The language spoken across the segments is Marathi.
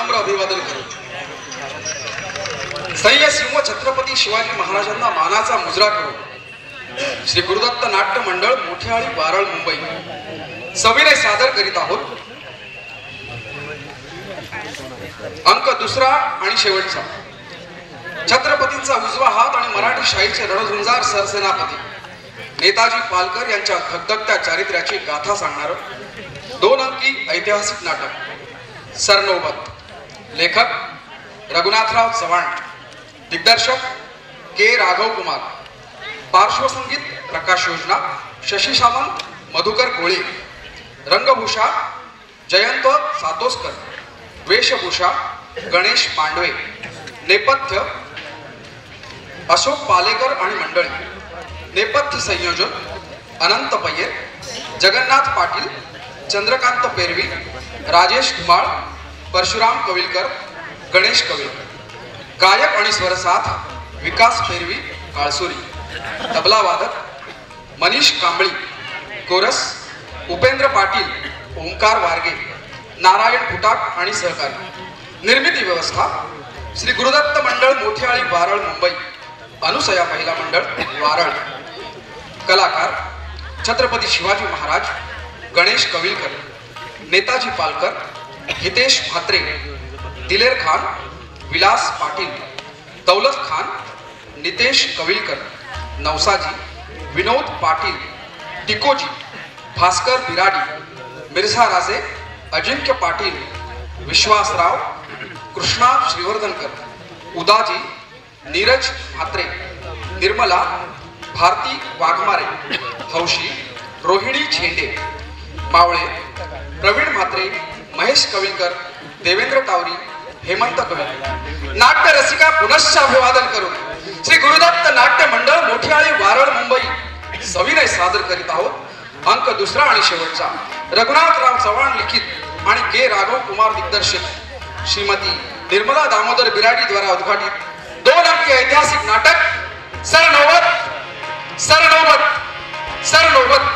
विनम्र अभिवादन करू. सह्य सिंह छत्रपती शिवाजी महाराजांना मानाचा मुजरा करू. श्री गुरुदत्त नाट्य मंडळ मोठेआळी वारळ मुंबई सविनय सादर करीत आहोत. अंक दुसरा आणि शेवटचा. छत्रपतींचा उजवा हात आणि मराठी शाहीचे रणझुंजार सरसेनापती नेताजी पालकर यांच्या धगधगत्या चारित्र्याची गाथा सांगणार 2 अंकी ऐतिहासिक नाटक सरनौबत. लेखक रघुनाथराव चव्हाण, दिग्दर्शक के राघव कुमार, पार्श्वसंगीत प्रकाश योजना शशी सावंत, मधुकर गोळे, रंगभूषा जयंत सातोस्कर, वेशभूषा गणेश पांडवे, नेपथ्य अशोक पालेकर आणि मंडळी, नेपथ्य संयोजन अनंत पय्यर, जगन्नाथ पाटील, चंद्रकांत पेरवी, राजेश धुमाळ, परशुराम कविलकर, गणेश कविलकर. गायक आणि स्वरसाथ विकास पेरवी काळसुरी, तबला वादक मनीष कांबळी, कोरस उपेंद्र पाटील, ओंकार वारगे, नारायण फुटाक आणि सहकारी. निर्मिती व्यवस्था श्री गुरुदत्त मंडळ मोठेआळी वारळ मुंबई, अनुसया महिला मंडळ वारळ. कलाकार छत्रपती शिवाजी महाराज, गणेश कविलकर, नेताजी पालकर, हितेश म्हात्रे, दिलेर खान, विलास पाटील, दौलत खान, नितेश कविलकर, नवसाजी, विनोद पाटील, टिकोजी, भास्कर बिराडी, मिर्झा राजे, अजिंक्य पाटील, विश्वासराव, कृष्णा श्रीवर्धनकर, उदाजी, नीरज म्हात्रे, निर्मला, भारती वाघमारे, हौशी, रोहिणी झेंडे, मावळे, प्रवीण म्हात्रे, महेश कविलकर, देवेंद्र तावरी, हेमंत कविलकर. नाट्य रसिका पुनश्च अभिवादन करून श्री गुरुदत्त नाट्य मंडळ मोठेआळी वारळ मुंबई सविनय सादर करीत आहोत. अंक दुसरा आणि शेवटचा. रघुनाथराव चव्हाण लिखित आणि के राघव कुमार दिग्दर्शित श्रीमती निर्मला दामोदर बिराडी द्वारा उद्घाटित 2 अंकी ऐतिहासिक नाटक सरनौबत सरनौबत सरनौबत.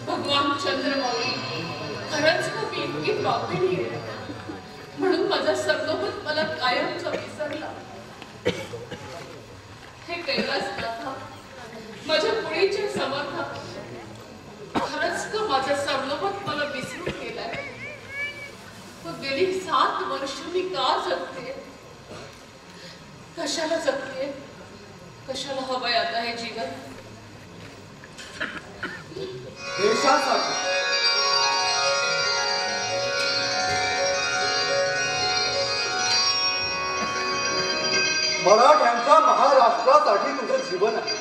भगवान चंद्रमौली खरंच ना मी इतकी पापिणी आहे म्हणून माझा सरनौबत मला कायमचा विसरला. हे कैलासनाथ माझ्या पुढीचे समर्थक खरंच ना माझा सरनौबत मला विसरून गेलाय. मग गेली 7 वर्ष मी का जगते, कशाला जगते, कशाला हवंय आता हे जीवन. देशासाठी मराठ्यांच्या महाराष्ट्रासाठी तुझं जीवन आहे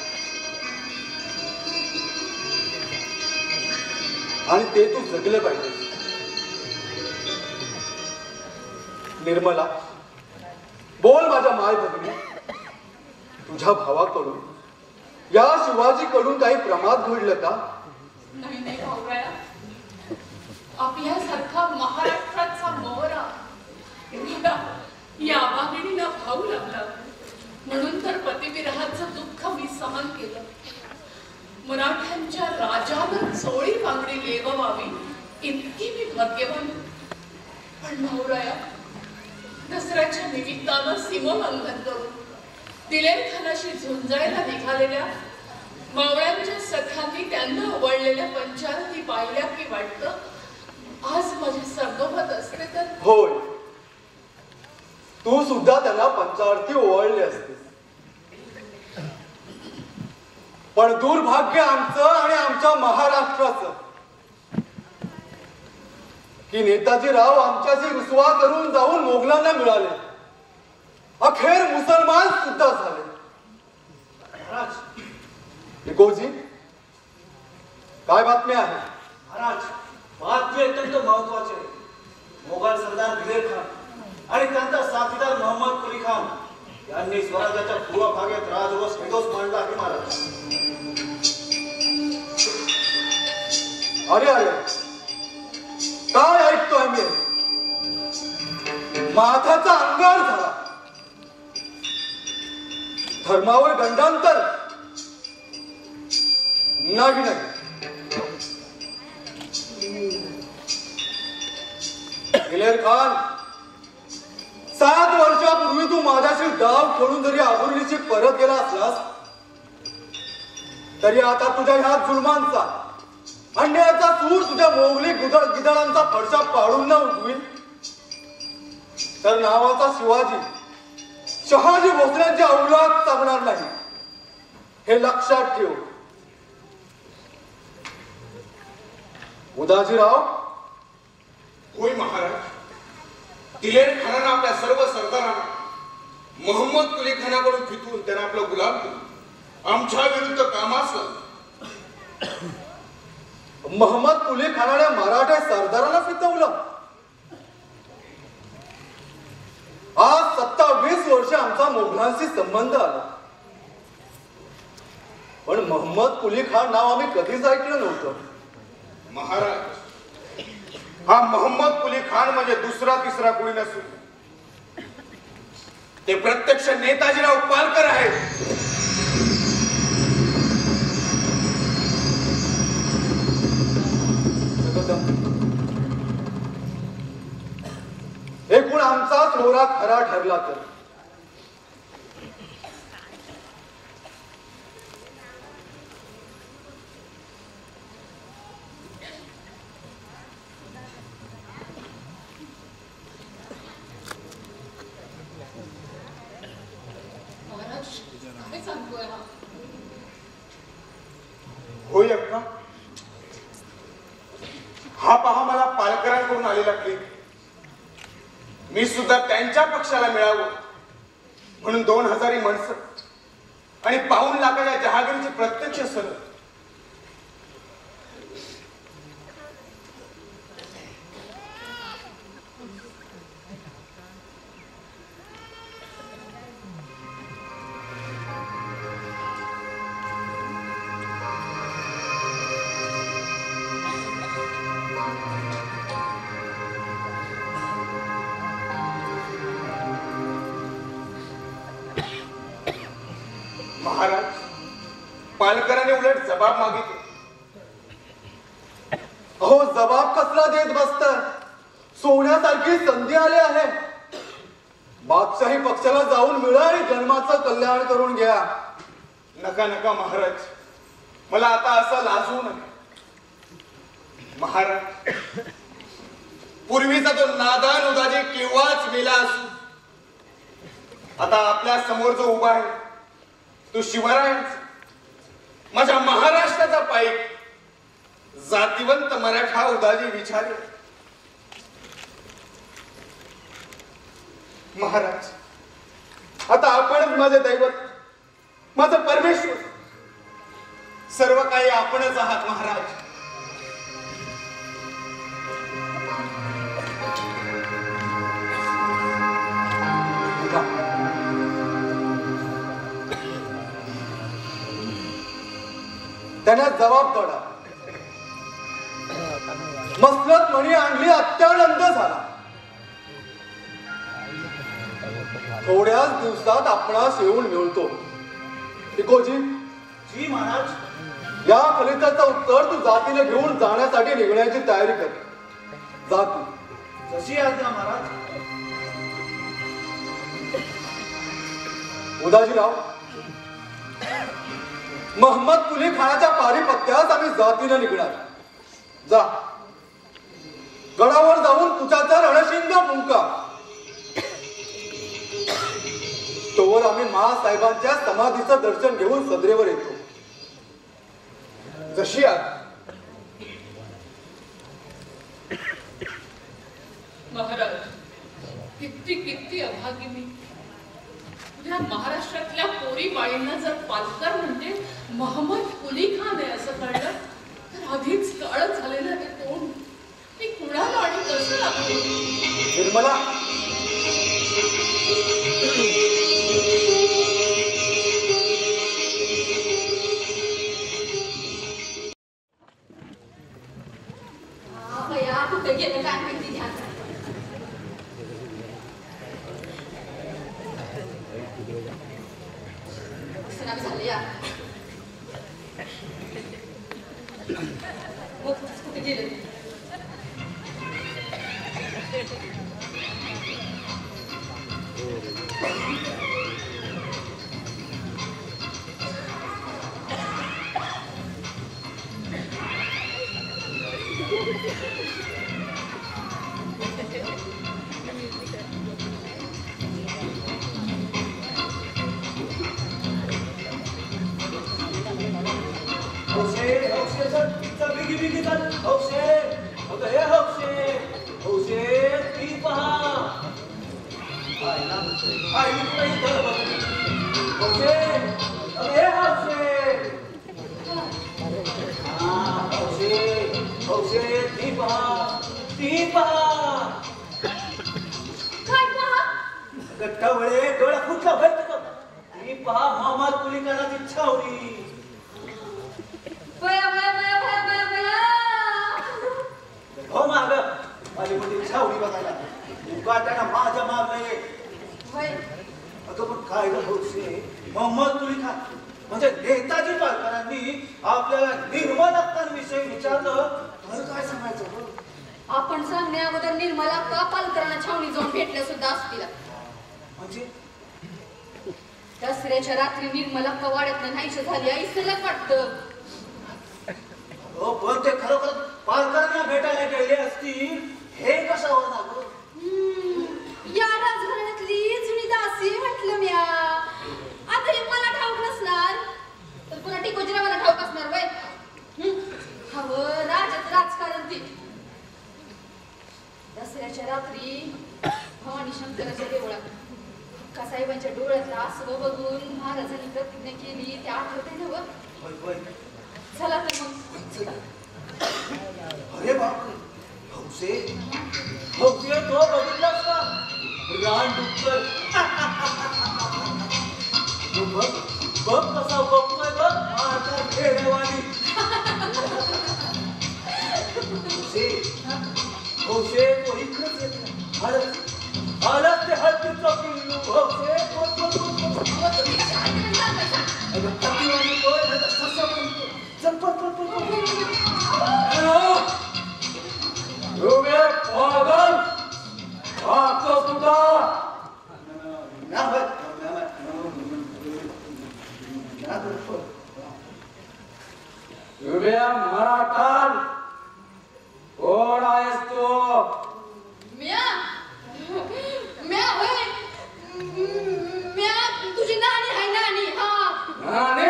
आणि ते तू जगले पाहिजे. निर्मला, बोल माझ्या माय भगिनी, तुझ्या भावाकडून या शिवाजीकडून काही प्रमाद घडलं का? नाही भाऊराया, आपल्यासारखा महाराष्ट्राचा मोहरा या वाघिणीला भाऊ लागला, म्हणून तर पतिविरहाचं दुःख मी सहन केलं. मराठ्यांच्या राजानं चोळी बांगडी लेववावी इतकी मी भाग्यवान. पण भाऊराया, दसऱ्याच्या निमित्तानं सीमोल्लंघन करून दिलेर खानाशी झुंजायला निघालेल्या मावळ्यांच्या सख्यांनी त्यांना आवडलेल्या पंचारती पाहिल्या की वाटतं आज माझी सरनोबत असते तर. होय, तू सुद्धा त्यांना पंचारती ओवाळली असते. पण दुर्भाग्य आमचं आणि आमच्या महाराष्ट्राचं की नेताजीराव आमच्याशी रुसवा करून जाऊन मोगलांना मिळाले, अखेर मुसलमान सुद्धा झाले. निकोजी, काय बातमी आहे? महाराज, बातमी अत्यंत महत्वाची आहे. मोगल सरदार दिलेर खान आणि त्यांचा साथीदार मोहम्मद कुली खान यांनी स्वराज्याच्या पूर्व भागात राजवंश विध्वंस मांडला आहे. महाराज, अरे अरे, काय ऐकतोय मी? माथाचा अंगार झाला, धर्मावर गंडांतर नाही. दिलेर खान, 7 वर्षापूर्वी तू माझ्याशी डाव खेळून जरी आबुर्लीची परत गेला असलास तरी आता तुझ्या ह्या जुलमांचा, अन्यायाचा सूर तुझ्या मोगली गिदळांचा फडशा पाडून न उठवील तर नावाचा शिवाजी शहाजी भोसल्यांची औलाद चालणार नाही, हे लक्षात ठेव. उदाजीराव. होय महाराज, दिलेर खानानं आपल्या सर्व सरदारांना मोहम्मद कुली खानाकडून फितवून त्यांना आपला गुलाम केला, आमच्या विरुद्ध कामास लागला. मोहम्मद कुली खानाने मराठा सरदारांना फितवलं. आज 27 वर्ष आमचा मोगलांशी संबंध आला, पण मोहम्मद कुली खान नाव आम्ही कधीच ऐकलं नव्हतं. महाराज, हा मोहम्मद कुली खान म्हणजे दुसरा तिसरा कुणी नसून ते प्रत्यक्ष नेताजीराव पालकर आहेत. एकूण आमचा थोरा खरा ठरला तर होय अक्का, हा पहा मला पालकरांकडून आलेला क्लिप. मी सुद्धा त्यांच्या पक्षाला मिळावं म्हणून 2000 माणसं आणि 52 लाखाच्या जहागीरची प्रत्यक्ष सनद. महाराज, पालकरांनी उलट जबाब मागितला. अहो, जबाब कसला देत बसत? सोन्यासारखी संधी आली आहे. बादशाही पक्षाला जाऊन मिळा आणि जन्माचं कल्याण करून घ्या. नका नका महाराज, मला आता असं लाजवू नका. महाराज, पूर्वीचा तो नादान उदाजी केव्हाच मेला असू, आता आपल्या समोर जो उभा आहे तो शिवरायांचा, माझ्या महाराष्ट्राचा पाईक, जातिवंत मराठा उदाजी विचारे. महाराज, आता आपण माझे दैवत, माझं परमेश्वर, सर्व काही आपणच आहात. महाराज, त्याने जबाब दडा. मसलत म्हणी आणली, अत्यानंद झाला. थोड्याच दिवसात आपणास येऊन मिळतो. इकोजी जी महाराज. या फलिताचं उत्तर तू जातीला घेऊन जाण्यासाठी निघण्याची तयारी कर. जा तू. जशी आज्ञा महाराज. उदाजीराव, महम्मद कुली खानाच्या पारिपत्यास आम्ही जातीनं निघणार. जा, गडावर जाऊन तुझ्याचा रणशिंग फुंका. तोवर आम्ही महासाहेबांच्या समाधीचं दर्शन घेऊन सदरेवर येतो. जशी आज्ञा. महाराज, किती अभागी मी. या महाराष्ट्रातल्या पोरी बाळींना जर पालकर म्हणजे महम्मद कुली खान आहे असं कळलं तर आधीच काळ झालेलं हे तोंड ते कुणाला आणि कसं लागते. निर्मला, कुठे गेलं काय माहिती. ध्यान झालं या कुठे गेलं. गट्टावळे डोळा फुटला भरत ती पहा मोहम्मद कुली खानाची छावणी. हो माग माझी मोठी छावणी बघायला गाट्याना माझ्या मारलंय. अगं पण काय हौसे, मोहम्मद कुली खान म्हणजे नेताजी पालकरांनी आपल्याला निर्मल हक्कांविषयी विचारलं तर काय सांगायचं. आपण सांगण्या अगोदर निर्मला का पालकरांना छावणी जाऊन भेटल्या सुद्धा असतील. म्हणजे दसऱ्याच्या रात्री निर्मला कवाड्यात नाहीशी झाली ऐसलच वाटतं. हो पण ते खरोखर पालकांना भेटायला गेले असतील हे कसं होणार. या राजघराण्यातली जुनी दासी म्हटलं म्या. आता हे मला ठाऊक नसणार तर पुन्हा टिकोजीला मला ठाऊक असणार वय. हवं राजाचं राजकारण ते. दसऱ्याच्या रात्री भवानी शंकराच्या देवळात साहेबांच्या डोळ्यातला आसवं बघून महाराजांनी प्रतिज्ञा केली. ते आठवते नव्ह. चला तर मग. अरे बाप, हौसे हौसे तो बघितलास का रान डुक्कर. बघ बघ कसा बघतोय बघ माझा खेळवानी. हौसे हौसे तो इकडंच येतो. आलंच ते हळदीचं पिल्लू. हौसे प्रतिवानी तो ससा बनतो. चल पळ पळ पळ. पागल आजचा सुद्धा मराठा कोण आहेस तू. म्या म्या होय म्या तुझी नानी आहे नानी. हा नानी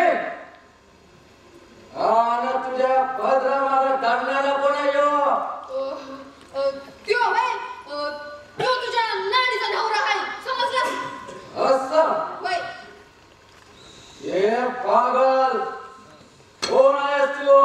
आणि तुझ्या भद्रा मागा धरणारा कोण आहे यो. त्यो होय त्यो तुझ्या नानीचा नवरा आहे समजला. असं होय. ये पागल कोण आहेस तू.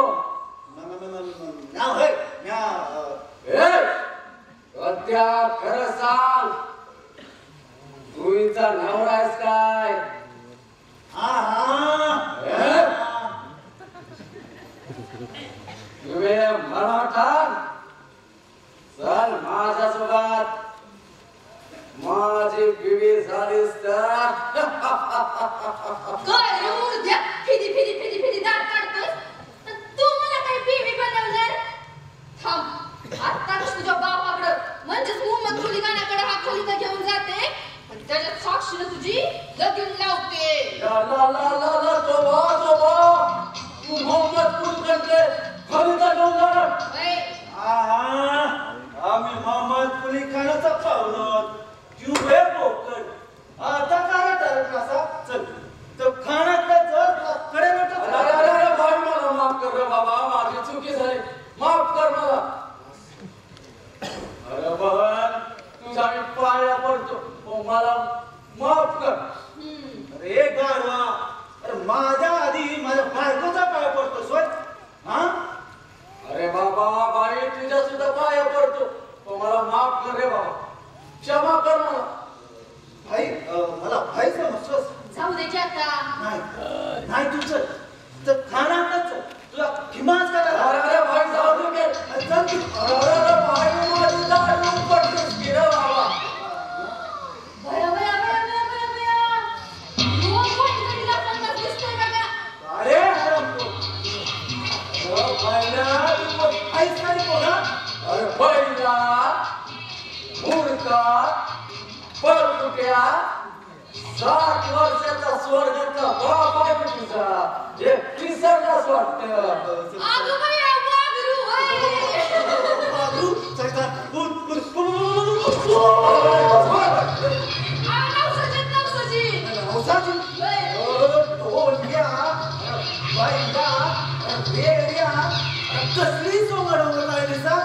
मला माफ कर रे बाबा, क्षमा कर मला. भाई मला भाई समजतोस. जाऊ दे की आता. नाही नाही तुझं तर खानाकडच तुला किमाच करायला. अरे भाई जाऊ दे के. चल तू. अरे भाई माझी दारू पडलीस की रे बाबा. बया बया बया बया बया बया. रोज कोणीतरी लफंगा दिसतोय बघा. अरे हरामखोर. भाईला तू ऐस नाही कोणा. अरे पहिला मूर्खा परकुट्या 60 वर्षाचा स्वर्गाचा बाप आहे मी तुझा. हे विसरलाच वाटतं. अगं बया वागरू होय. बाजू चलता उठ उठ नवसाची. औसाची ढोल घ्या बाईला रेड्या कसली सोंगड राहिलीसा.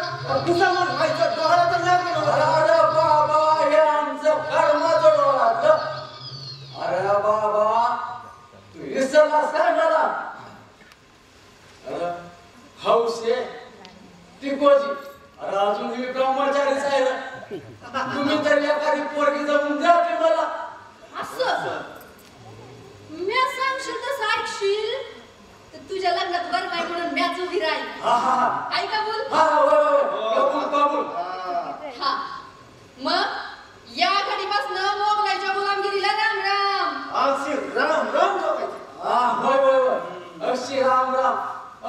कुसा मग व्हायचं डोळा तर नाही अरे बाबा हे आमचं कर्माचं डोळाचं. अरे बाबा तू विसरलास काय मला. अरे हौसे टिकोजी. अरे अजून मी ब्रह्मचारीच आहे ना. तुम्ही तर एखादी पोरगी जमून द्या की मला. असं मी सांगशील तसं ऐकशील तर तुझ्या लग्नात बरं काय म्हणून मॅच उभी राहील. हा हा हा काय कबूल. हा होय होय कबूल कबूल. हा मग या घडीपासून मोगलाच्या गुलामगिरीला राम राम. आशी राम राम जोगायचं. हा होय होय होय. अशी राम राम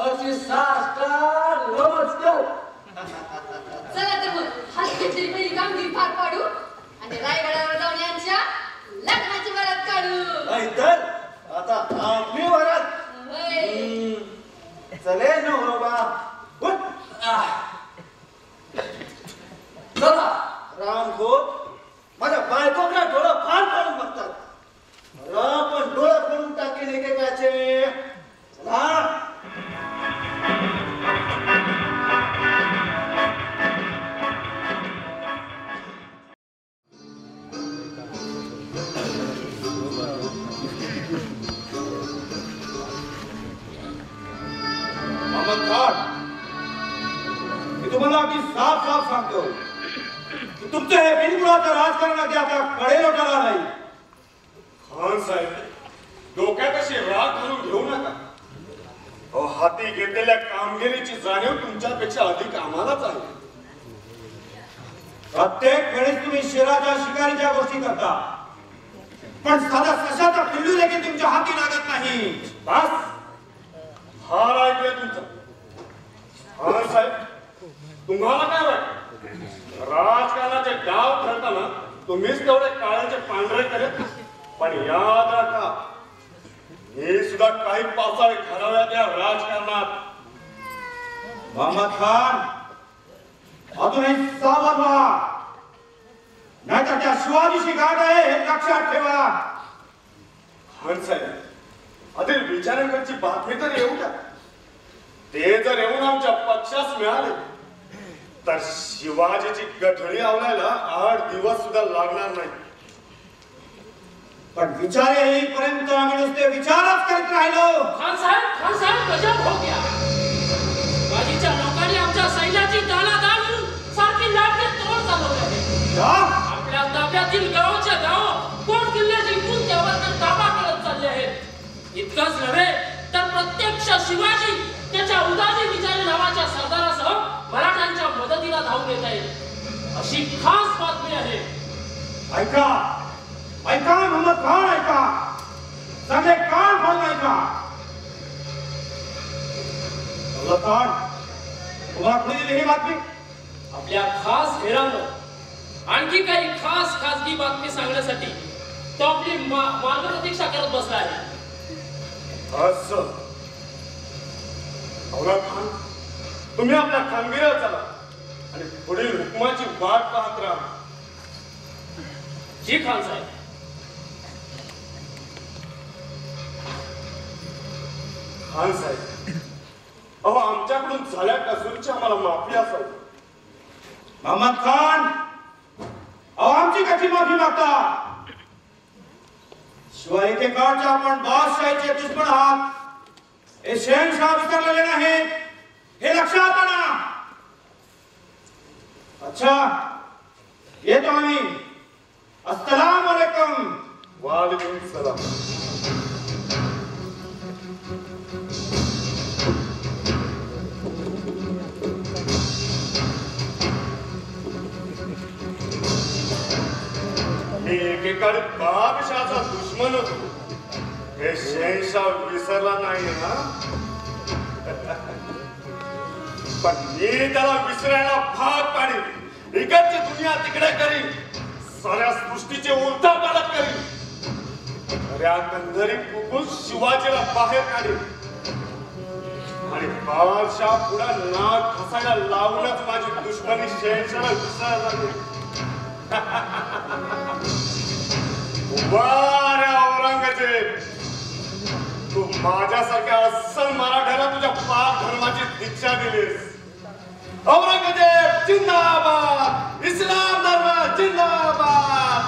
अशी साष्टांग नमस्कार. चला तर मग हात घेतलेली पहिली कामगिरी पार पाडू आणि रायगडावर जाऊन यांच्या लग्नाची वरात काढू. नाहीतर आता आपली वरात. होय. चले नवरोबा उठ. चला. रामखोर माझ्या बायकोकडे डोळं फार काढून बघतात. मला पण डोळं फोडून टाकेल एकेकाचे. चला. अहमद खान, मी तुम्हाला अगदी साफ साफ सांगतो की तुमचं हे बिनबुडाचं राजकारण अगदी आता कडेलोटाला नाही. खान साहेब, डोक्यात अशी राग घालून घेऊ नका. हाती घेतलेल्या कामगिरीची जाणीव तुमच्यापेक्षा अधिक आम्हालाच आहे. प्रत्येक वेळेस तुम्ही शेराच्या शिकारीच्या गोष्टी करता, पण साधा सशाचा पिल्लू देखील तुमच्या हाती लागत नाही. बस हार ऐकलंय तुमचं. खान साहेब, तुम्हाला काय वाटतं राजकारणाचे डाव खेळताना तुम्हीच तेवढे काळ्याचे पांढरे करत. पण याद राखा, हे सुद्धा काही पावसाळे घडाव्यात या राजकारणात. मोहम्मद खान, अजूनही सावध व्हा, नाहीतर त्या शिवाजीची गाठ आहे हे लक्षात ठेवा. खान साहेब, अधिक विचारकांची बातमी तर येऊ द्या. ते जर येऊन आमच्या पक्षास मिळाले तर शिवाजीची गठडी आवलायला 8 दिवस सुद्धा लागणार नाही. पण विचार येईपर्यंत आम्ही नुसते विचारच करत राहिलो. खान साहेब गजब हो गया. शिवाजीच्या लोकांनी आमच्या सैन्याची दाणादाण सारखी लाटके तोड चालवले आहे. आपल्या ताब्यातील गावाच्या गाव कोट किल्ले जिंकून त्यावर ताबा करत चालले आहेत. इतकंच नव्हे तर प्रत्यक्ष शिवाजी त्याच्या उदाजी विचारी नावाच्या सरदारासह मराठ्यांच्या मदतीला धावून येत आहे अशी खास बातमी आहे. ऐका ऐका मोहम्मद खान, ऐका, सगळे कान खोलून ऐका. खान, तुम्हाला कोणी दिली ही बातमी? आपल्या खास हेरानं आणखी काही खास खासगी बातमी सांगण्यासाठी तो आपली मार्ग प्रतीक्षा करत बसला आहे. असं खान, तुम्ही आपल्या खानगिरीवर चला आणि पुढील हुकुमाची वाट पाहत राहा. जी खान साहेब. खान साहेब, अहो आमच्याकडून झाल्या कसूरची आम्हाला माफी असावी. मोहम्मद खान, अहो आमची कशी माफी मागता? शिवाय एकेकाळच्या आपण बादशाहीचे दुश्मन आहात हे शहनशाह विसरलेले नाही, हे लक्षात आणा. अच्छा, येतो आम्ही. अस्सलाम वालेकुम. वालेकुम सलाम. एकेकाळी बादशाचा दुश्मन होतो, हे शहनशाह विसरला नाही ना. पण मी त्याला विसरायला भाग पाडीन. इकडची दुनिया तिकडे करीन, साऱ्या सृष्टीचे उलटा पालट करीन. अरे कंदरी फुकून शिवाजीला बाहेर काढीन आणि बादशाह पुढे नाक घासायला लावूनच माझी दुश्मनी शहनशाहला विसरायला लागेल. वाऱ्या औरंगजेब, तू माझ्यासारख्या अस्सल मराठ्याला तुझ्या पाक धर्माची दीक्षा दिलीस. औरंगजेब जिंदाबाद, इस्लाम धर्म जिंदाबाद.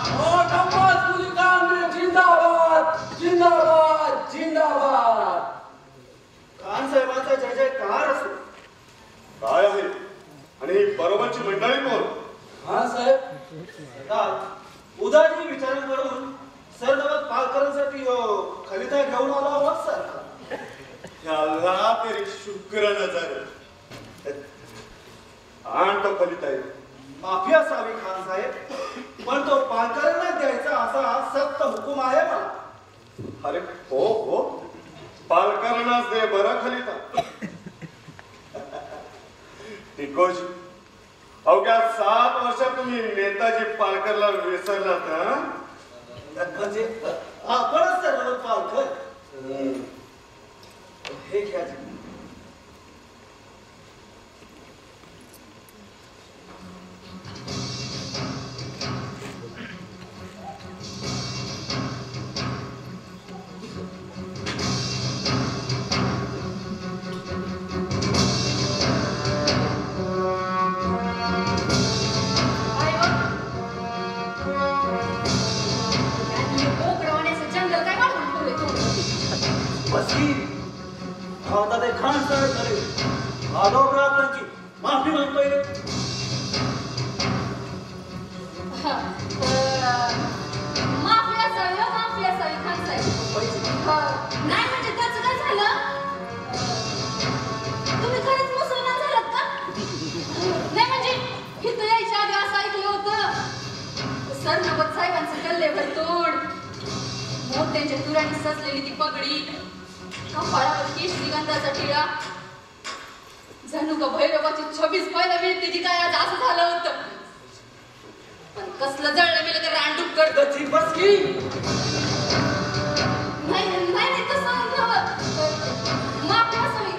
जिंदाबाद जिंदाबाद जिंदाबाद. खान साहेबांचा जय जयकार असो. काय आहे आणि ही बरोबरची मंडळी कोण? हा साहेब, उदाजी विचार करून सरनवत पालकरांसाठी खलिता घेऊन आला आहोत सर. अल्लाह तेरी शुक्र नजर. आण तो खलिता. माफी असावी खान साहेब, पण तो पालकरांना द्यायचा असा सक्त हुकूम आहे मला. अरे हो हो, पालकरांनाच दे बरं खलिता. टिकोजी, अवघ्या 7 वर्षात तुम्ही नेताजी पालकरला विसरलात ना. म्हणजे आपणच सरनवत पालकर. हे घ्या. आता ते खान साहेब झाले, आदोबरावांची माफी मागतोय. माफी असावी खान साहेब. नाही म्हणजे त्याचं काय झालं? तुम्ही खरंच मुसलमान झालात का? नाही म्हणजे इथं यायच्या आधी असं ऐकलं होतं, सरनवत साहेबांचं गल्लेभर तोड, मोत्यांच्या तुराने सजलेली ती पगडी, कपाळावर केशरीगंधाचा टिळा, जणू का भैरवाची 26 पहिला मिळते काय आज असं झालं होतं. पण कसलं जळलं मिळलं तर रांडूक करत बस की. नाही नाही तसं माफी असावी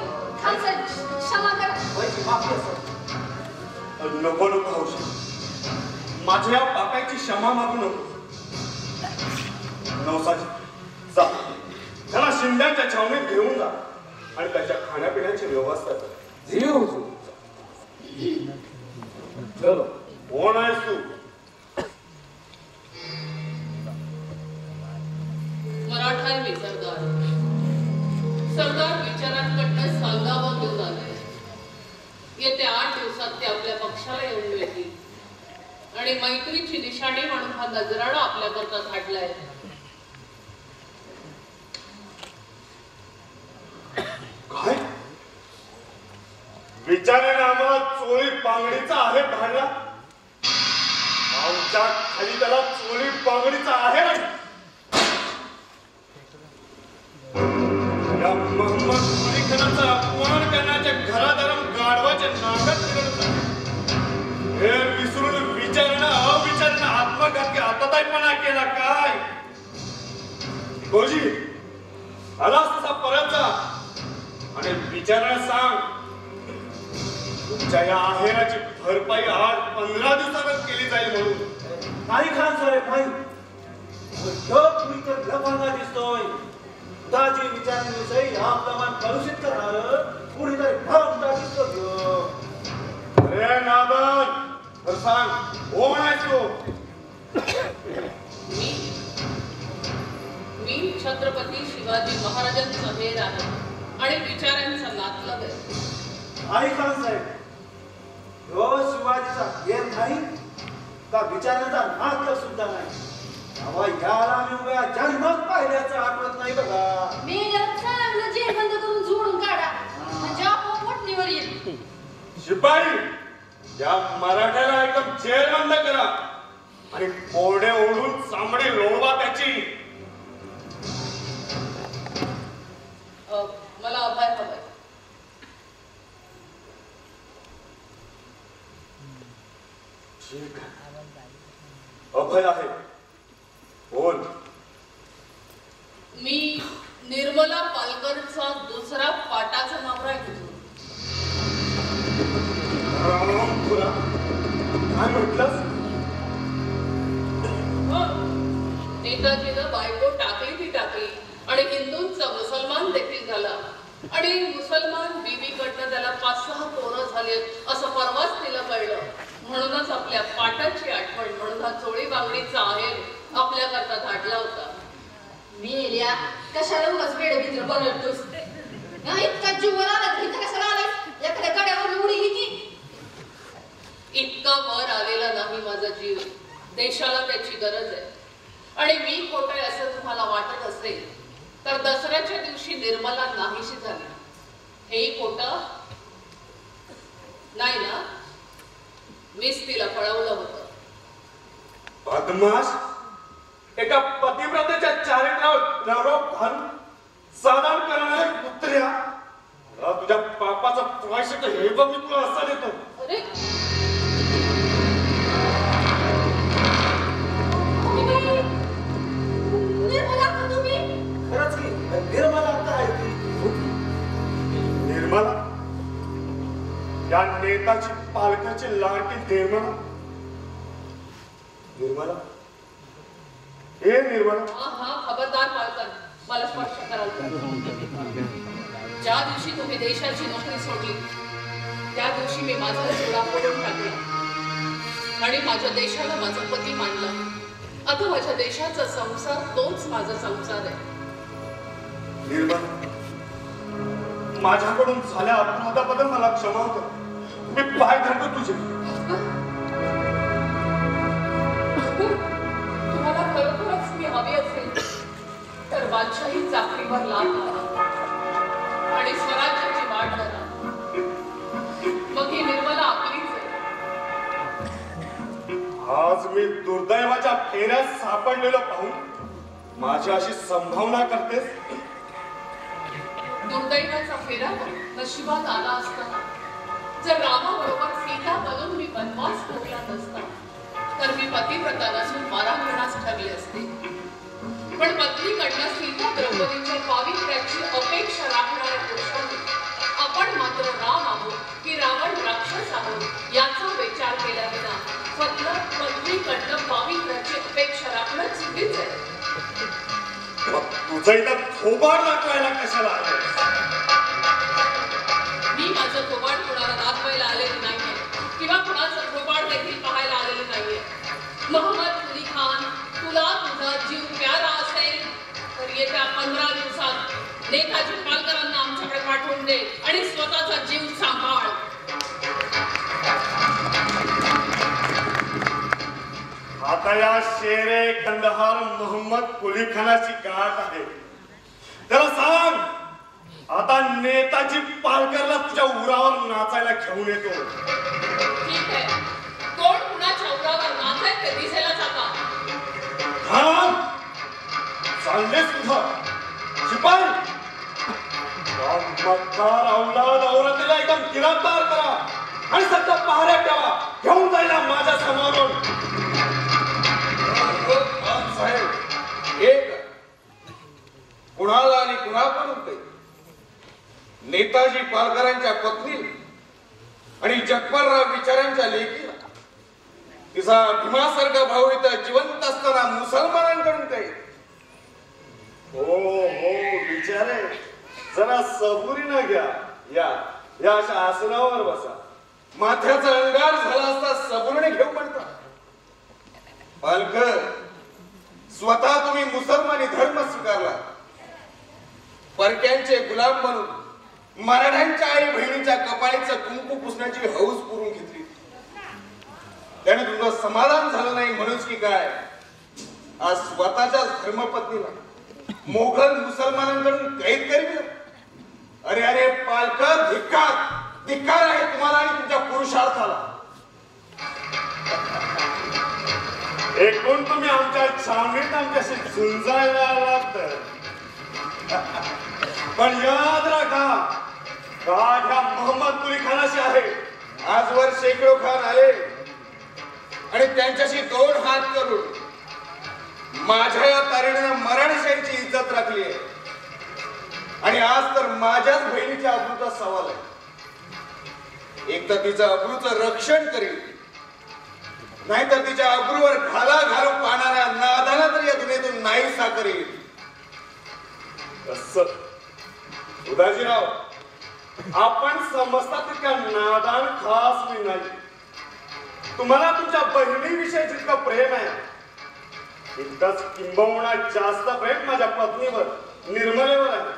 खान साहेब, क्षमा करा. माफी असावी. नको नको हौशी, माझ्या बापाची क्षमा मागू नको. नवसाजी जा, त्याला शिंद्याच्या छावणीत घेऊन जा आणि त्याच्या खाण्यापिण्याची व्यवस्था कर. चलो. कोण आहेस तू? मराठा मी सरदार. सरदार विचारांकडनं सांगावं घेऊन आलंय. येत्या 8 दिवसात ते आपल्या पक्षाला येऊन मिळतील आणि मैत्रीची निशाणी म्हणून हा नजराणा आपल्याकरता धाडलाय. काय विचाराने आम्हाला चोळी पांगडीचा आहे भांडला? आमच्या खाली त्याला चोळी पांगडीचा आहे ना. या मोहम्मद कुली खानाचा अपमान करण्याच्या घरादाराम गाढवाच्या नाकात हे विसरून विचारानं अविचारानं आत्मघातकी आताताईपणा केला काय? गोजी आलास तसा परत जा आणि विचारानं सांग, तुमच्या या आहेराची भरपाई 8-15 दिवसातच केली जाईल म्हणून. नाही खान साहेब नाही. कुणी तर लफंगा दिसतोय. उदाजी विचारांविषयी आपला मन कलुषित करणार कुणीतरी भावना दिसतोय. अरे नादन, तर सांग कोण आहेस तू? मी छत्रपती शिवाजी महाराजांचा हेर आहे आणि विचारांचा नातलग आहे. आई खान साहेब, रोज शिवाजीचा हेर नाही का बिचाऱ्यांचा नाक सुद्धा नाही. अवा याला मी उभ्या जन्मात पाहिल्याचं आठवत नाही बघा. मेल्यावर चांगलं जेल बंद करून जोडून काढा म्हणजे आपोआप पोटणीवर येईल. शिपाई या मराठ्याला एकदम जेल बंद करा आणि कोरडे ओढून चांबडी लोळवा त्याची. मला अभय हवाय. ठीक आहे, अभय आहे. बोल. मी निर्मला पालकरचा दुसरा पाटाचा नवरा घेतो. तुला काय म्हटलंस? नेताजीनं बायको टाकली ती टाकली आणि हिंदूंचा मुसलमान देखील झाला आणि मुसलमान बीबीकडनं त्याला 5-6 पोरं झालेत असं परवाच तिला कळलं. म्हणूनच आपल्या पाटाची आठवण म्हणून हा चोळी बांगडीचा आहे आपल्याकरता धाडला होता. मेल्या कशाला उगाच वेडबित्र बनवतोस? इतका जीवर आला तर इथं कशाला आलास? एखाद्या कड्यावर उडी घे की. इतका वर आलेला नाही माझा जीव. देशाला त्याची गरज आहे आणि मी खोटं आहे असं तुम्हाला वाटत असेल तर दसऱ्याच्या दिवशी निर्मला नाहीशी झाली. हेही खोटं नाही ना? मीच तिला पळवलं होतं. बदमाश, एका पतिव्रतेच्या चारित्र्यावर साधारण करणाऱ्या कुत्र्या, तुझ्या पापाचा प्रायश्चित्त हे बघ मी तुला असा देतो. अरे खरंच की निर्मला काय ती? निर्मला, या नेताची पालकाची लाडकी निर्मला. निर्मला, हे निर्मला. हा खबरदार पालकर, मला स्पष्ट करायला. ज्या दिवशी तुम्ही देशाची नोकरी सोडली त्या दिवशी मी माझा जोडा फोडून टाकला आणि माझ्या देशाला माझा पती मानला. आता माझ्या देशाचा संसार तोच माझा संसार आहे. निर्मला, माझ्याकडून झाल्या अपराधाबद्दल मला क्षमा कर. मी पाय धरतो तुझे. तुम्हाला खरोखरच मी हवी असेल तर बादशाही चाकरीवर लाभ करा आणि स्वराज्याची वाट करा. मग ही निर्मला आपलीच आहे. आज मी दुर्दैवाच्या फेऱ्यात सापडलेलो पाहून माझी अशी संभावना करतेस? दुर्दैवाचा फेरा नशिबात आला असताना जर रामाबरोबर सीता बनून मी वनवास भोगला नसता तर मी पतिव्रता नसून पराक्रमास ठरले असते. पण पत्नीकडनं सीता द्रौपदीच्या पावित्र्याची अपेक्षा राखणाऱ्या पुरुषांनी आपण मात्र राम आहोत की रावण राक्षस आहोत याचा विचार केला विना फक्त पत्नीकडनं पावित्र्याची अपेक्षा राखणं चुकीच आहे. तुझं इथं थोबाड दाखवायला कशाला आलं? मी माझं थोबाड कुणाला दाखवायला आलेली नाहीये किंवा कुणाचं थोबाड देखील पाहायला आलेली नाहीये. मोहम्मद कुली खान, तुला तुझा जीव प्यारा असेल तर येत्या 15 दिवसात नेताजी पालकरांना आमच्याकडे पाठवून दे आणि स्वतःचा जीव सांभाळ. आता या शेरे कंदहार मोहम्मद कुली खानाची गाठ आहे. त्याला सांग आता नेताजी पालकरला तुझ्या उरावर नाचायला घेऊन येतो. ठीक आहे, कोण कुणाच्या उरावर नाचाय ते दिसेलच आता. चाललेस कुठं? शिपाई, मक्कार औलाद औरतीला एकदम गिरफ्तार करा आणि सध्या पहाऱ्या ठेवा. घेऊन जायला माझ्या समोरून. साहेब, एक कुणाला आणि कुणाकडून ते नेताजी पालकरांच्या पत्नी आणि जगपतराव विचारांच्या लेकीला तिचा भीमासारखा भाऊ इथं जिवंत असताना मुसलमानांकडून काही. हो हो बिचारे, जरा सबुरीनं घ्या. या अशा आसनावर बसा. माथ्याचा अंगार झाला असता सबुरीने घेऊ म्हणता. पालकर, स्वतः तुम्ही मुसलमानी धर्म स्वीकारला, परक्यांचे गुलाम बनून मराठ्यांच्या आई बहिणीच्या कपाळीचं कुंकू पुसण्याची हौस पुरून घेतली. त्याने तुमचं समाधान झालं नाही म्हणूनच की काय आज स्वतःच्या धर्मपत्नीला मोगल मुसलमानांकडून कैद करीत. अरे अरे पालकर, धिक्कार धिक्कार आहे तुम्हाला आणि तुमच्या पुरुषार्थाला. एकूण तुम्ही आमच्या छावणीत आमच्याशी झुंजायला लागत, पण याद राखा गाठ ह्या मोहम्मद कुली खानाशी आहे. आजवर शेकडो खान आले आणि त्यांच्याशी 2 हात करून माझ्या या तारिणीनं मराठीशाहीची इज्जत राखली आहे. आणि आज तर माझ्याच बहिणीच्या अब्रूचा सवाल आहे. एक तर तिचं अब्रूचं रक्षण करील, नाहीतर तिच्या अब्रूवर घाला घालू पाहणाऱ्या नादाला तरी या दुनियेतून नाहीसा करील. उदाजीराव, आपण समजता तितका नादान खास मी नाही. तुम्हाला तुमच्या बहिणीविषयी जितकं प्रेम आहे तितकंच किंबहुना जास्त प्रेम माझ्या पत्नीवर, निर्मलेवर आहे.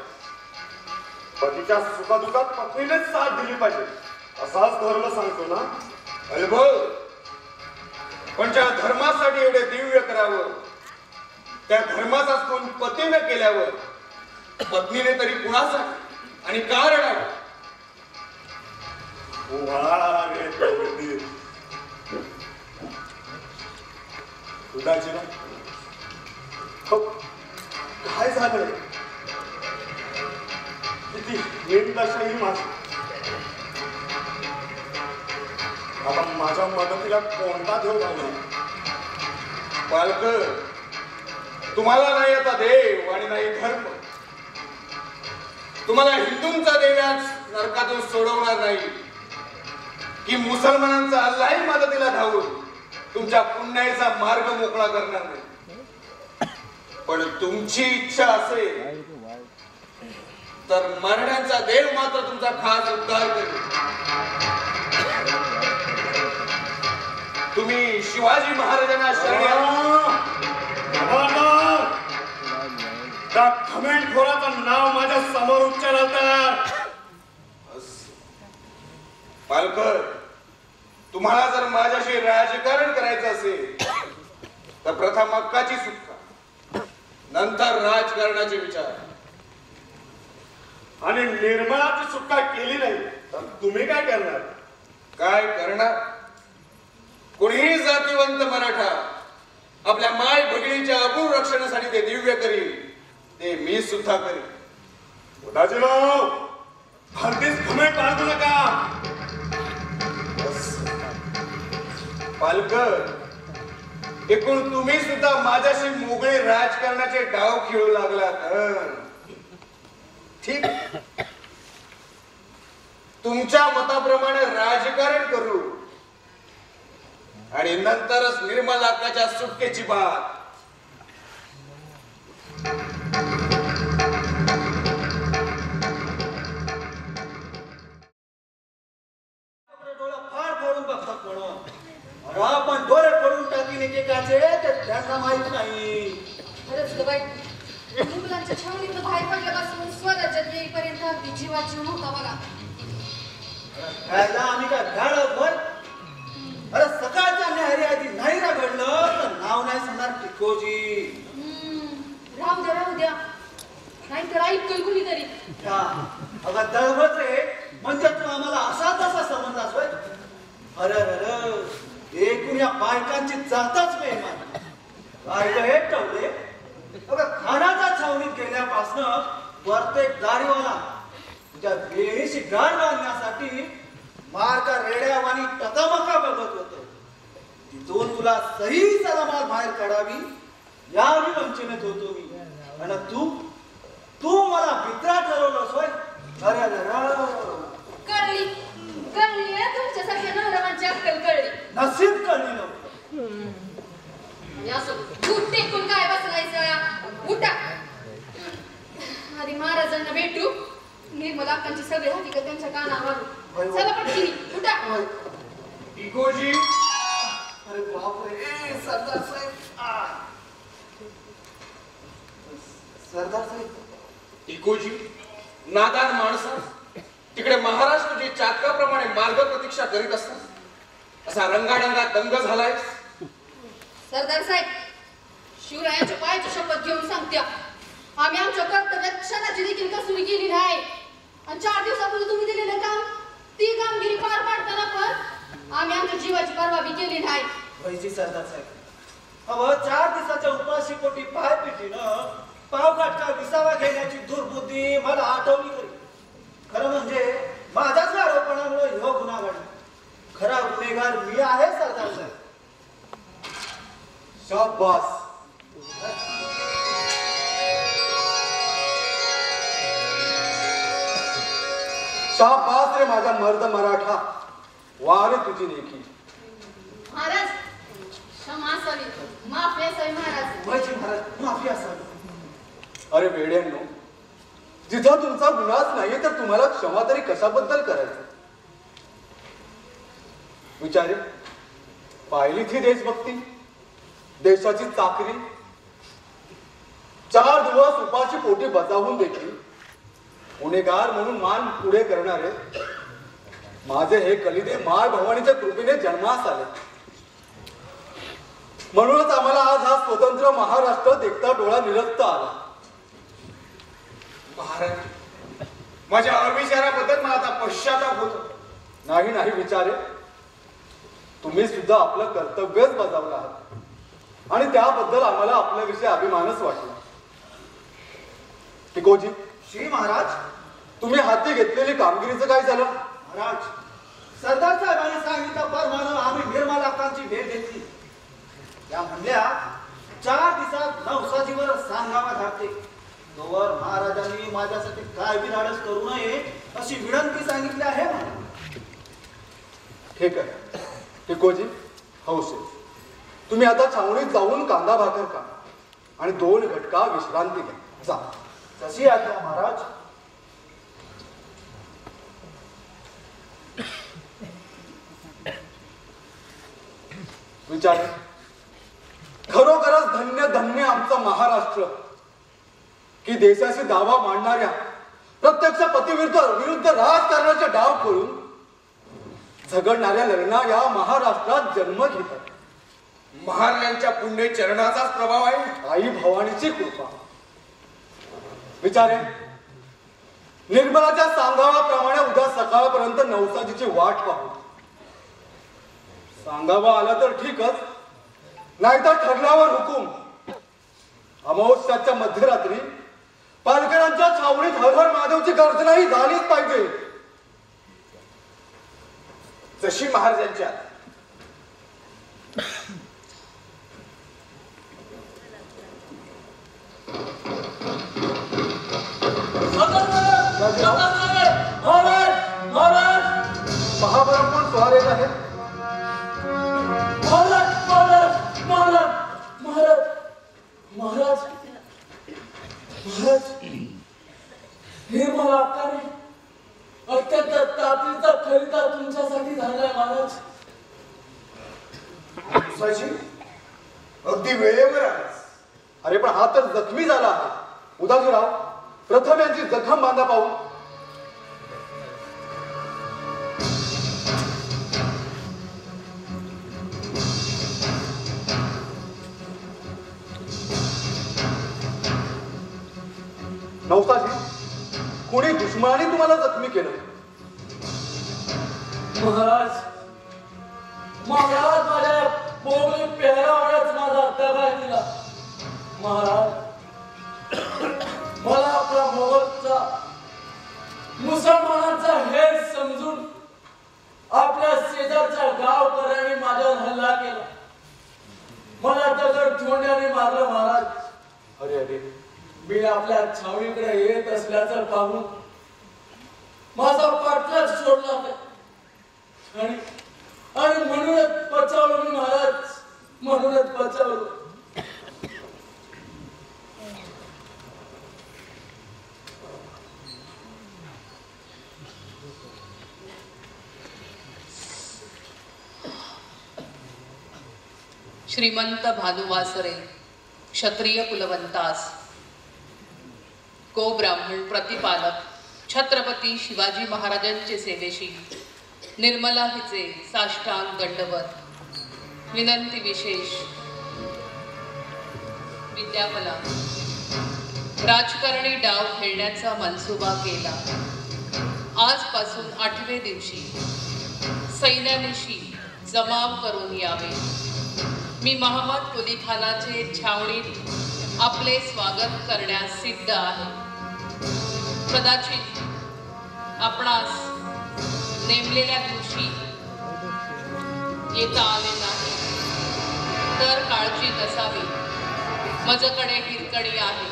पतीच्या सुखदुःखात पत्नीनेच साथ दिली पाहिजे असाच धर्म सांगतो ना. अनुभव, पण ज्या धर्मासाठी एवढे दिव्य करावं त्या धर्माचा खून पतीने केल्यावर पत्नीने तरी कुणासाठी आणि का रडावं. काय झालं? किती निर्दशाही माझी. आता माझ्या मदतीला कोणता देव घालला? पालकर, तुम्हाला नाही आता देव आणि नाही धर्म. तुम्हाला हिंदूंचा देव आज नरकातून सोडवणार नाही की मुसलमानांचा अल्लाही मदतीला धावून तुमच्या पुण्याचा मार्ग मोकळा करणार नाही. पण तुमची इच्छा असेल तर मराठ्यांचा देव मात्र तुमचा खास उद्धार करेल. तुम्ही शिवाजी महाराजांना त्या खमेंटखोराचं नाव माझ्या समोर उच्चारलं तर. पालकर, तुम्हाला जर माझ्याशी राजकारण करायचं असेल तर प्रथम हक्काची सुटका, नंतर राजकारणाचे विचार. आणि निर्मलाची सुटका केली नाही तर तुम्ही काय करणार? काय करणार? कोणीही जातीवंत मराठा आपल्या माय भगिनीच्या अपूर रक्षणासाठी ते दिव्य करील ते मी सुद्धा करीन. उदाजीराव, हरतीच खमेट बाळगू नका. पालकर, एकूण तुम्ही सुद्धा माझ्याशी मोगळे राजकारणाचे डाव खेळू लागलात. ठीक, तुमच्या मताप्रमाणे राजकारण करू आणि नंतरच निर्मल आकाच्या सुटकेची बात. फार फोडून बघतात म्हणून आपण डोळे फोडून टाकीन एकेकाचे ते त्यांना माहित नाही. खरंच ग बाई, मुलांच्या छावणीतून बाहेर पडल्यापासून स्वराज्यात येईपर्यंत अगदी जीवाची होता बघा. खायला आम्ही काय झाड वर. अरे सकाळच्या न्याहारी आधी नाही रगडलं तर नाव नाही सांगणार टिकोजी. राहू द्या नाहीतर ऐकल कुणीतरी. अगं दळवत रे, म्हणजे तू आम्हाला असा तसा समजलास होय. अरे अरे, एकूण या बायकांची जातच बेमान. काय हे ठेवले अगं खानाच्या छावणीत गेल्यापासनं प्रत्येक गाडीवाला तुझ्या वेळीशी गाड बांधण्यासाठी मारका रेड्यावानी टकामका बघत होत. तिथून तुला सही सलामत बाहेर काढावी यावी वंचित होतो मी. आणि तू मला मित्रा ठरवलंस होय. अरे कळली तुमच्यासारख्या नवरावांची अक्कल कळली. नसीब कळली नव्हतं. दूध टेकून काय बसलायचं? उठा, आधी महाराजांना भेटू. निर्मला अक्कांची सगळी हकीकत त्यांच्या कानावर. चला पटकन उठा. टिकोजी, अरे बापरे, सरदार साहेब. सरदार साहेब. टिकोजी, नादान माणसा, तिकडे महाराज तुझी चातकाप्रमाणे मार्ग प्रतीक्षा करीत असतात असा रंगाडंगात दंग झालाय? सरदार साहेब, शिवरायांच्या पायाची शपथ घेऊन सांगत्या, आम्ही आमच्या कर्तव्यात क्षणाची देखील कसुरी केली नाही. आणि 4 दिवसापूर्वी तुम्ही दिलेलं काम, ती कामगिरी पार पाडताना पण आम्ही आमच्या जीवाची पर्वा बी केली नाही. वैजी सरदार साहेब, अहो 4 दिवसाच्या उपाशी पोटी पाय पिटीनं पावकाटका विसावा घेण्याची दुर्बुद्धी मला आठवली तरी. खरं म्हणजे माझ्याच आरोपणामुळे ह्यो गुन्हा घडला. खरा गुन्हेगार मी आहे सरदार साहेब. शाबास. शाबास रे माझा मर्द मराठा, वार तुझी नेकी. महाराज क्षमा असावी, माफी असावी महाराज. वैजी महाराज, माफी असावी. अरे वेड्यांनो, जिथं तुमचा गुन्हाच नाहीये तर तुम्हाला क्षमा तरी कशाबद्दल करायचं? विचारे, पाहिली थी देशभक्ती, देशाची चाकरी, 4 दिवस उपाशी पोटी बजावून देखील गुन्हेगार म्हणून मान पुढे करणारे माझे हे कलिदे माय भवानीच्या कृपेने जन्मास आले. म्हणूनच आम्हाला आज हा स्वतंत्र महाराष्ट्र देखता डोळा निरस्त आला. महाराज, माझ्या अविचाराबद्दल मला आता पश्चाताप होतो. नाही नाही विचारे, तुम्ही सुद्धा आपलं कर्तव्यच बजावलं आहात आणि त्याबद्दल आम्हाला आपल्याविषयी अभिमानच वाटला. टिकोजी, श्री महाराज, तुम्ही हाती घेतलेली कामगिरीचं काय झालं? महाराज, सरदार साहेबांनी सांगितल्याप्रमाणे आम्ही निर्मलाकांची भेट घेतली. त्या म्हणल्या 4 दिवसात नवसाजीवर सांगावा घालते. तोवर महाराजांनी माझ्यासाठी काय बी धाडस करू नये अशी विनंती सांगितली आहे मला. ठीक आहे टिकोजी, हौसे. तुम्ही आता छावणीत जाऊन कांदा भाकर खा आणि 2 घटका विश्रांती घ्या. जा. जशी आज्ञा महाराज. विचारे, खरोखरच धन्य धन्य आमचा महाराष्ट्र की देशाशी दावा मांडणाऱ्या प्रत्यक्ष विरुद्ध राजकारणाचे डाव खोलून झगडणाऱ्या लढणा या महाराष्ट्रात जन्म घेतात. महाराजांच्या पुण्य चरणाचाच प्रभाव आहे. आई भवानीची कृपा. विचारे, निर्मलाच्या सांगावाप्रमाणे उद्या सकाळपर्यंत नवसाजीची वाट पाहू. सांगावा आला तर ठीकच, नाहीतर ठरल्यावर हुकूम. अमावस्याच्या मध्यरात्री पालकरांच्या छावणीत हर हर महादेवची गर्जनाही झालीच पाहिजे. जशी महाराजांच्या. महाभारत पण स्वार येत आहे. महाराज, निर्मला अक्काने अत्यंत तातडीचा खरिदा तुमच्यासाठी झालाय महाराज. अगदी वेळेवर आलास. अरे पण हा तर जखमी झाला आहे. उदाजीराव, प्रथम यांची जखम बांधा पाहू. नवसाजी, कोणी दुश्मनाने तुम्हाला जखमी केलं? महाराज, माझ्या मोगली पेहरावण्याच माझा दगा दिला. महाराज, मला आपला मोगलचा मुसलमानांचा हेर समजून आपल्या शेजारच्या गावकऱ्यांनी माझ्यावर हल्ला केला. मला दगड ठोंड्याने मारलं महाराज. अरे अरे, मी आपल्या छावणीकडे येत असल्याचं पाहून माझा पाठलाग सोडला आणि म्हणूनच बचावलं मी महाराज, म्हणूनच बचावलं. श्रीमंत भानुवासरे, क्षत्रिय कुलवंतास, गो ब्राह्मण प्रतिपालक छत्रपती शिवाजी महाराजांचे सेवेशी निर्मला हिचे साष्टांग दंडवत. विनंती विशेष. विद्यापला राजकारणी डाव खेळण्याचा मनसुबा केला. आजपासून 8व्या दिवशी सैन्यानिशी जमाव करून यावे. मी महम्मद कुली खानाचे छावणीत आपले स्वागत करण्यास सिद्ध आहे. कदाचित आपणास नेमलेल्या दिवशी येता आले नाही तर काळजी नसावी. माझ्याकडे हिरकणी आहे.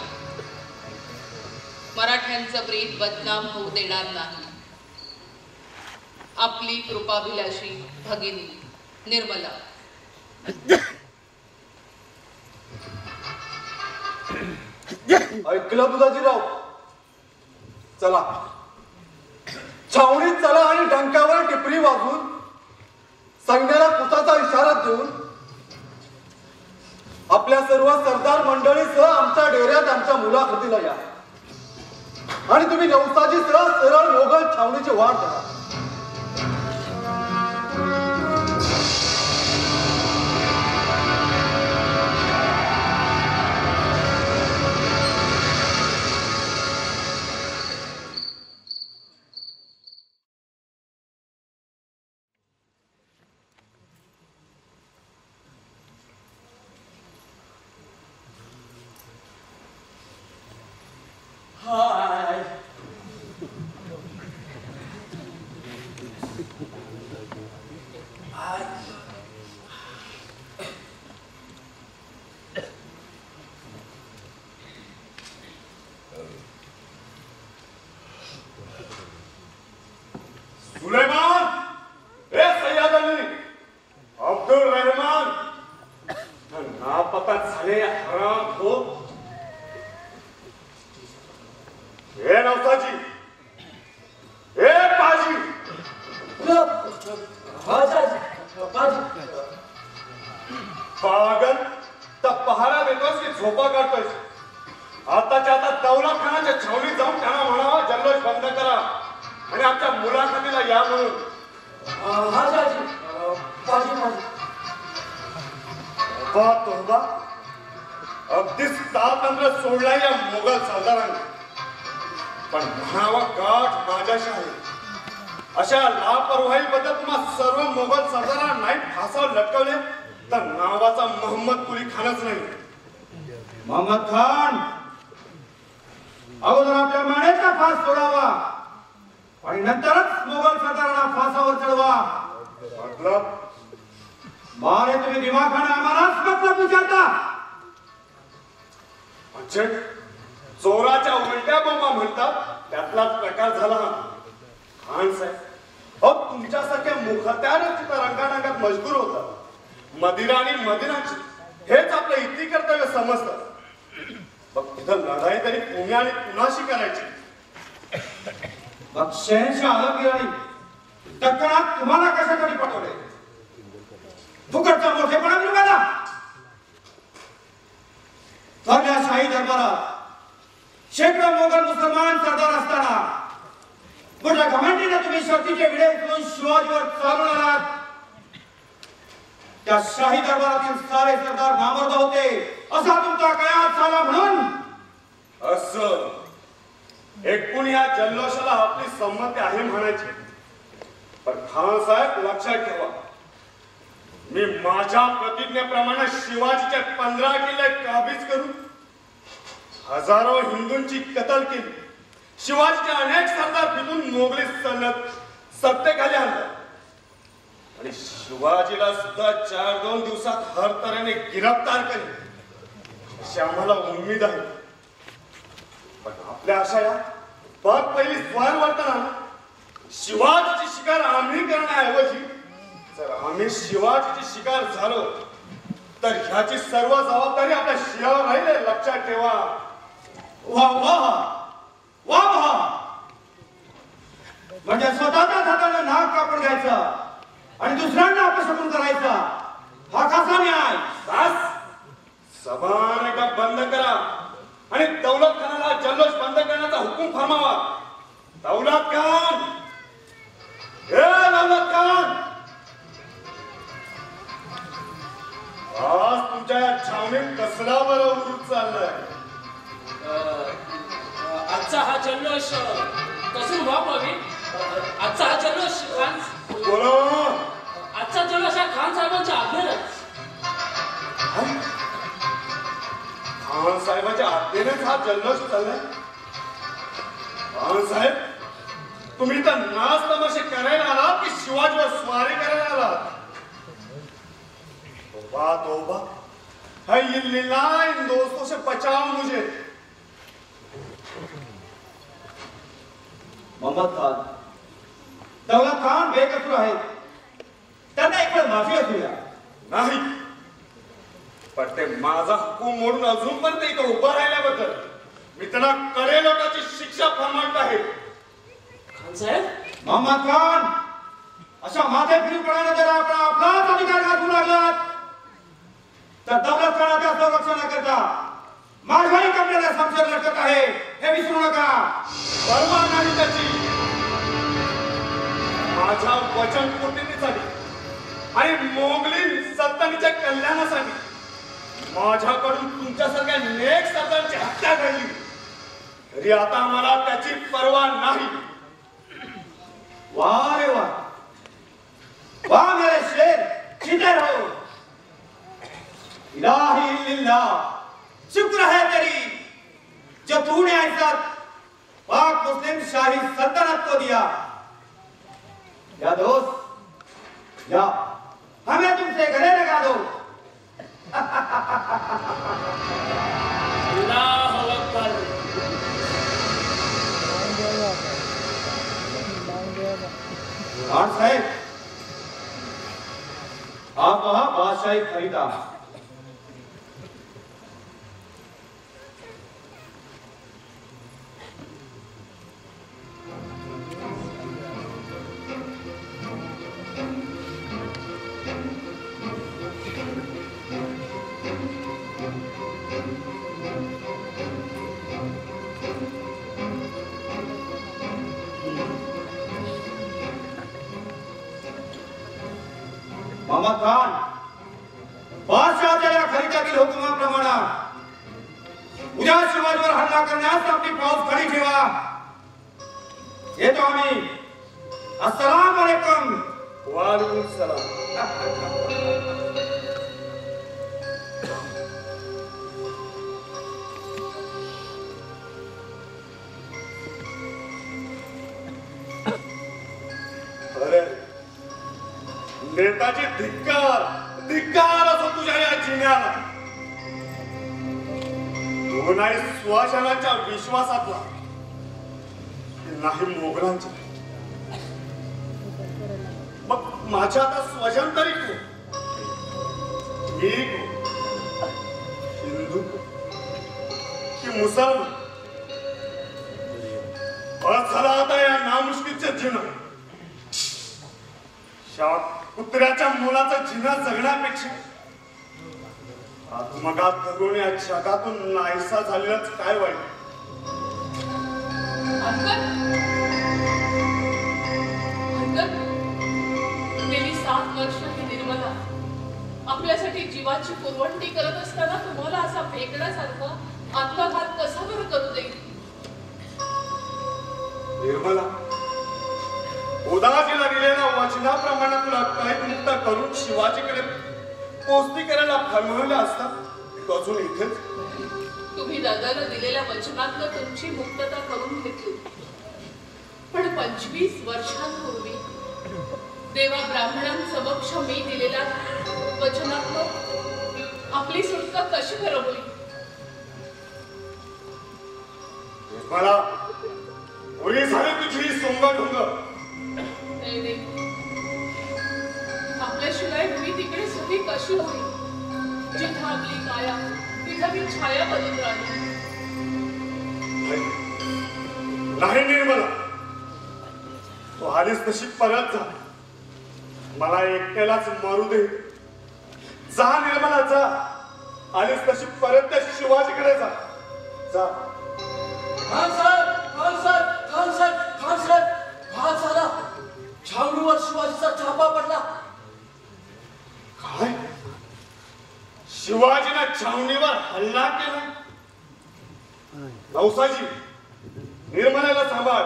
मराठ्यांचं ब्रीद बदनाम होऊ देणार नाही. आपली कृपाभिलाषी भगिनी निर्मला. ऐकलं दुधाजीराव? चला छावणीत चला आणि डंकावर टिपरी वाजून सैन्याला पुताचा इशारा देऊन आपल्या सर्व सरदार मंडळीसह आमच्या डेऱ्यात आमच्या मुलाखतीला या आणि तुम्ही नवसाजीसह सरळ मोगल छावणीची वाट धरा. सुलेमान, ए सय्यद अली, अब्दुल रहमान, नापता झाले हराम हो. ए नवसाजी, ए पाजी, पागल तर पहारा देतोस की झोपा काढतोस? आताच्या आता दौलत खानाच्या छावणीत जाऊन त्यांना म्हणावा जल्लोष बंद करा आणि आमच्या मुलाखतीला या म्हणून. तोबा अगदीच तातंत्र सोडला या मोगल सरदारांनी. पण म्हणावा गाठ माझ्याशी आहे. अशा लापरवाहीबद्दल तुम्हा सर्व मोगल सरदारांना नाही फासावर लटकवले तर नावाचा मोहम्मद कुली खानच नाही. मोहम्मद खान अगोदर आपल्या मानेचा फास सोडावा आणि नंतरच मोगल सरदारांना फासावर चढवा. मतलब मारे तुम्ही दिमाखाने आम्हालाच मतलब विचारता. म्हणजे चोराच्या उलट्या बोंबा म्हणतात त्यातलाच प्रकार झाला हा. खान साहेब, अहो तुमच्यासारख्या मुखत्यारच तिथं रंगारंगात मजबूर होतात. मदिरा आणि मदिराची हेच आपलं इतकी कर्तव्य समजतात. मग तिथं लढाई तरी पुण्या आणि पुन्हाशी करायची. मग शहनशाह आलमगीर दक्कनात तुम्हाला कशासाठी पाठवले? फुकटचा मोठेपणा मिळू का? थोरल्या शाही दरबारात शेकडो मोगल मुसलमान सरदार असताना मोठ्या घमंडीने तुम्ही शक्तीचे विडे उचलून शिवाजीवर चालून आलात. त्या शाही दरबारातील सारे सरदार नामर्द होते असा तुमचा कयास झाला म्हणून असं एकूण या जल्लोषाला आपली संमती आहे म्हणायची. पण खान साहेब लक्षात ठेवा, मी माझ्या प्रतिज्ञेप्रमाणे शिवाजीचे 15 किल्ले काबीज करून हजारो हिंदूंची कत्ल केली. शिवाजीचे अनेक सरदार फिरून मोगली सल्लत सत्तेखाली आणला आणि शिवाजीला सुद्धा 4-2 दिवसात हर तऱ्हेने गिरफ्तार केले अशी आम्हाला उम्मीद आहे. पण आपल्या आशा या बघ पहिली स्वार वाटताना शिवाजीची शिकार आम्ही करण्याऐवजी जर आम्ही शिवाजीची शिकार झालो तर ह्याची सर्व जबाबदारी आपल्या शिरावर राहील. लक्षात ठेवा. वाह वाह वाह वाह. म्हणजे स्वतःच्या हाताने नाक कापून घ्यायचा आणि दुसऱ्यांना अपशकुन करायचा हा कसा न्याय? सभान एकदा बंद करा आणि दौलत खानाला जल्लोष बंद करण्याचा हुकूम फरमावा. दौलत खान, हे दौलत खान, आज बोला. आजचा जलसा खान साहेबांच्या आज्ञेनेच. खान साहेबांच्या आज्ञेनेच हा जल्लोष चाललाय. खान साहेब, तुम्ही तर नाच तमाशे करायला आलात की शिवाजीवर स्वारी करायला आलात? तोबा तोबा, है इल्लिल्ला, इन दोस्तों से बचाओ मुझे. मोहम्मद खान, दौलत खान बेकसूर आहेत. त्यांना एक वेळ माफी असूया. नाही, पण ते माझा हुकूम मोडून अजूनपर्यंत इथं उभा राहिल्याबद्दल मी त्यांना कडे लोकांची शिक्षा फरमावत आहे. खान साहेब, मोहम्मद खान, अशा माथे फिरूपणाने जर आपण आपलाच अधिकार गाजवू लागलात तर दौलत खानाच्या संरक्षणाकरता माघारी कमरेला संशय लटकत आहे, हे विसरू नका. परवा नाही त्याची. माझ्या वचन पूर्तीसाठी आणि मोगली सल्तनीच्या कल्याणासाठी माझ्याकडून तुमच्यासारख्या नेक सरदारांची हत्या घडली तरी आता मला त्याची पर्वा नाही. वाह रे वाह, वाह मेरे शेर, सीधे रहो. इलाही इल्लल्लाह, शुक्र है तेरी जो तूने ऐसा पाक मुस्लिम शाही सल्तनत को दिया. या दोस्त, या हमें तुमसे गले लगा दो. अल्लाहू अकबर. खान साहेब, आप वहां बादशाही खरीदा. मोहम्मद खान, बादशाहच्या या खरिदातील हुकुमाप्रमाणे उद्या शिवाजीवर हल्ला करण्यास आपली फौज खडी ठेवा. येतो आम्ही. अस्सलाम वालेकुम. वालेकुम सलाम. अरे नेताजी, धिक्कार धिक्कार असो तुझ्या या जिन्याला. तो नाही स्वजनांच्या विश्वासातला, नाही मोगलांच्या. मग माझ्या आता स्वजन तरी कोण? मी हिंदू की मुसलमान? बस झाला आता या नामुष्कीचे जिणं. कुत्र्याच्या मुलाचं जिना जगण्यापेक्षा आत्मघात करून या जगातून नाहीसा झालेलाच काय वाईट. गेली 7 वर्ष ही निर्मला आपल्यासाठी जीवाची पुरवणी करत असताना तुम्हाला असा फेकण्यासारखा आत्मघात कसा बरं करू देईल? निर्मला, उदासीला दिलेल्या वचनाप्रमाणे तुला कैद मुक्त करून शिवाजीकडे पोस्ती करायला फरमावले असता तो अजून इथेच. तुम्ही दादाला दिलेल्या वचनातलं तुमची मुक्तता करून घेतली, पण 25 वर्षांपूर्वी देवा ब्राह्मणांसमक्ष मी दिलेल्या वचनातलं आपली सुटका कशी ठरवली? मला उरी झाली तुझी सोंगढुंग. आपल्याशिवाय मी तिकडे सुखी कशी होईल? जिथं आपली काया तिथं मी छाया बनून राहिली. नाही निर्मला, तू आलीस तशी परत जा. मला एकट्यालाच मारू दे. जा निर्मला, जा. आलीस तशी परत त्या शिवाजीकडे जा. जा. खान साहेब, खान साहेब, खान साहेब, खान साहेब, भाग झाला. छावणीवर शिवाजीचा छापा पडला. काय? शिवाजीनं छावणीवर हल्ला केला? नवसाजी, निर्मलेला सांभाळ.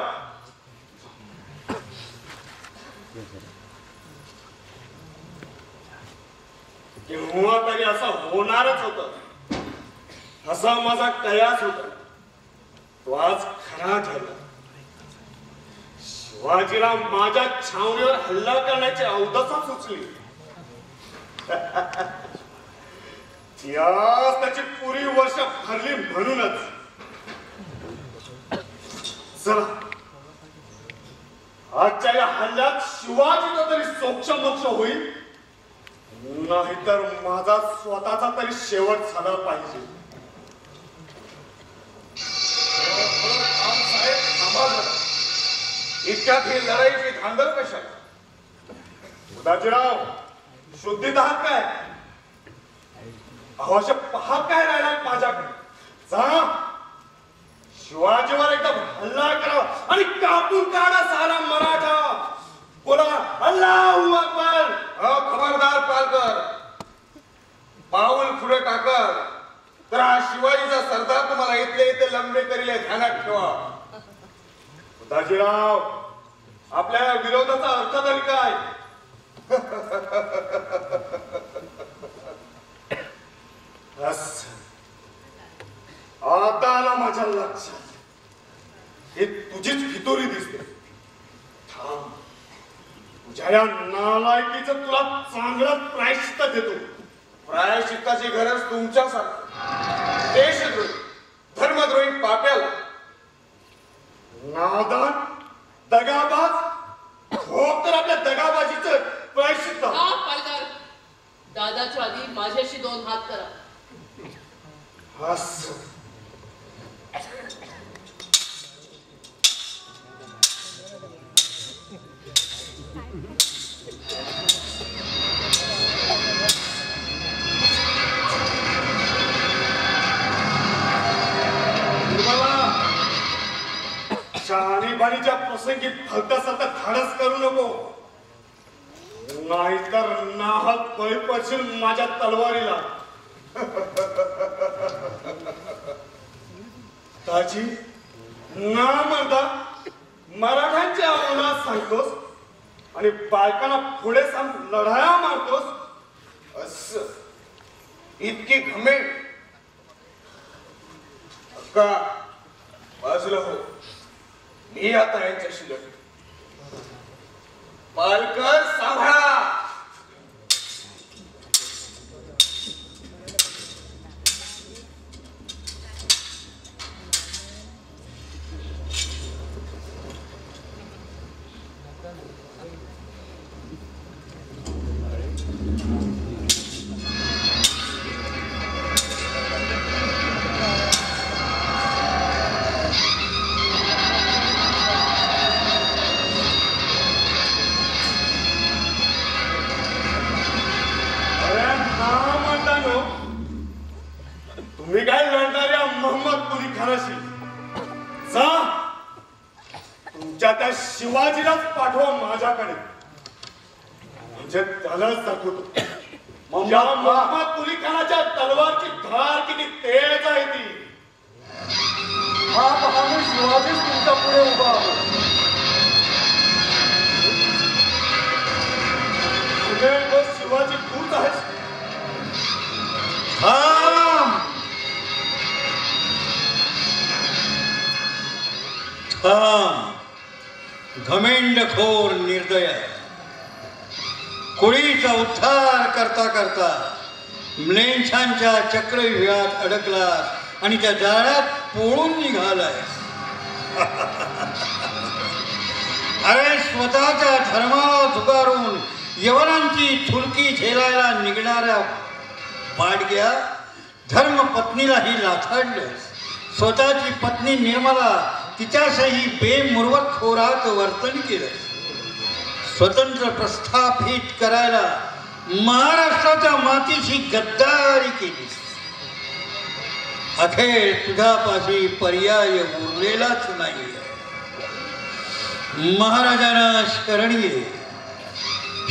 केव्हा तरी असं होणारच होत. असा माझा कयास होता, तो आज खरा ठरला. शिवाजीला माझ्या छावणीवर हल्ला करण्याची अवदसा सुचली. त्याची पुरी वर्ष भरली म्हणूनच. चला, आजच्या या हल्ल्यात शिवाजीचा तरी सोक्षमोक्ष होईल, नाहीतर माझा स्वतःचा तरी शेवट झाला पाहिजे. इतक्यात ही लढाईची धांदल कशाला? उदाजीराव, शुद्धीत आहात काय? अवश्य पाहत काय राहिला माझ्याकडे? जा, शिवाजीवर एकदम हल्ला करा आणि कापून काढा सारा मराठा. बोला, अल्लाहू अकबर. खबरदार पालकर, पाऊल पुढे टाकल तर हा शिवाजीचा सरदार तुम्हाला इथले इथे लंबे करील, ध्यानात ठेवा. उदाजीराव, आपल्या विरोधाचा अर्थ तरी काय? आता आला माझ्या लक्षात, हे तुझीच फितोरी दिसते. थांब, तुझ्या या नालायकीचं तुला चांगलं प्रायश्चित्त देतो. प्रायश्चित्ताची गरज तुमच्यासारखं देशद्रोही, धर्मद्रोही पाप्याला, नादान, दगाबाज, हो तर आपल्या दगाबाजीचं प्रायश्चित्त. पालकर, दादाच्या आधी माझ्याशी 2 हात करा. शहाणीबाणीच्या प्रसंगी भलत्यासारखं धाडस करू नको, नाहीतर नाहक बळी पडशील माझ्या तलवारीला. ताजी, ना म्हणता मराठ्यांच्या आव्हानात सांगतोस आणि बायकांना पुढे सांग लढाया मारतोस. असं इतकी घमेंड? अक्का, बाजूला हो, मी आता यांच्याशी लढतो. पालकर, सांभाळा. तुम्ही काय लढणाऱ्या मोहम्मद कुली खानाशी? जा, तुमच्या त्या शिवाजीलाच पाठवा माझ्याकडे, म्हणजे त्यालाच दाखवतो मोहम्मद कुली खानाच्या तलवारची धार किती तेज आहे ती. हा पहा, मी शिवाजीच तुमच्या पुढे उभा आहे. शिवाजी तूच आहेस? घमेंडखोर निर्दय, कुळीचा उद्धार करता करता म्लेच्छांच्या चक्रव्यूहात अडकलास आणि त्या जाळ्यात पोळून निघालाय. अरे, स्वतःच्या धर्माला झुगारून यवनांची थुलकी झेलायला निघणाऱ्या पाडग्या धर्मपत्नीलाही लाथाडलं. स्वतःची पत्नी निर्मला तिच्यासही बेमुरवत खोरात वर्तन केलं. स्वतंत्र प्रस्थापित करायला महाराष्ट्राच्या मातीशी गद्दारी केली. अखेर तुझ्यापाशी पर्याय उरलेलाच नाही. महाराजांना शरण ये,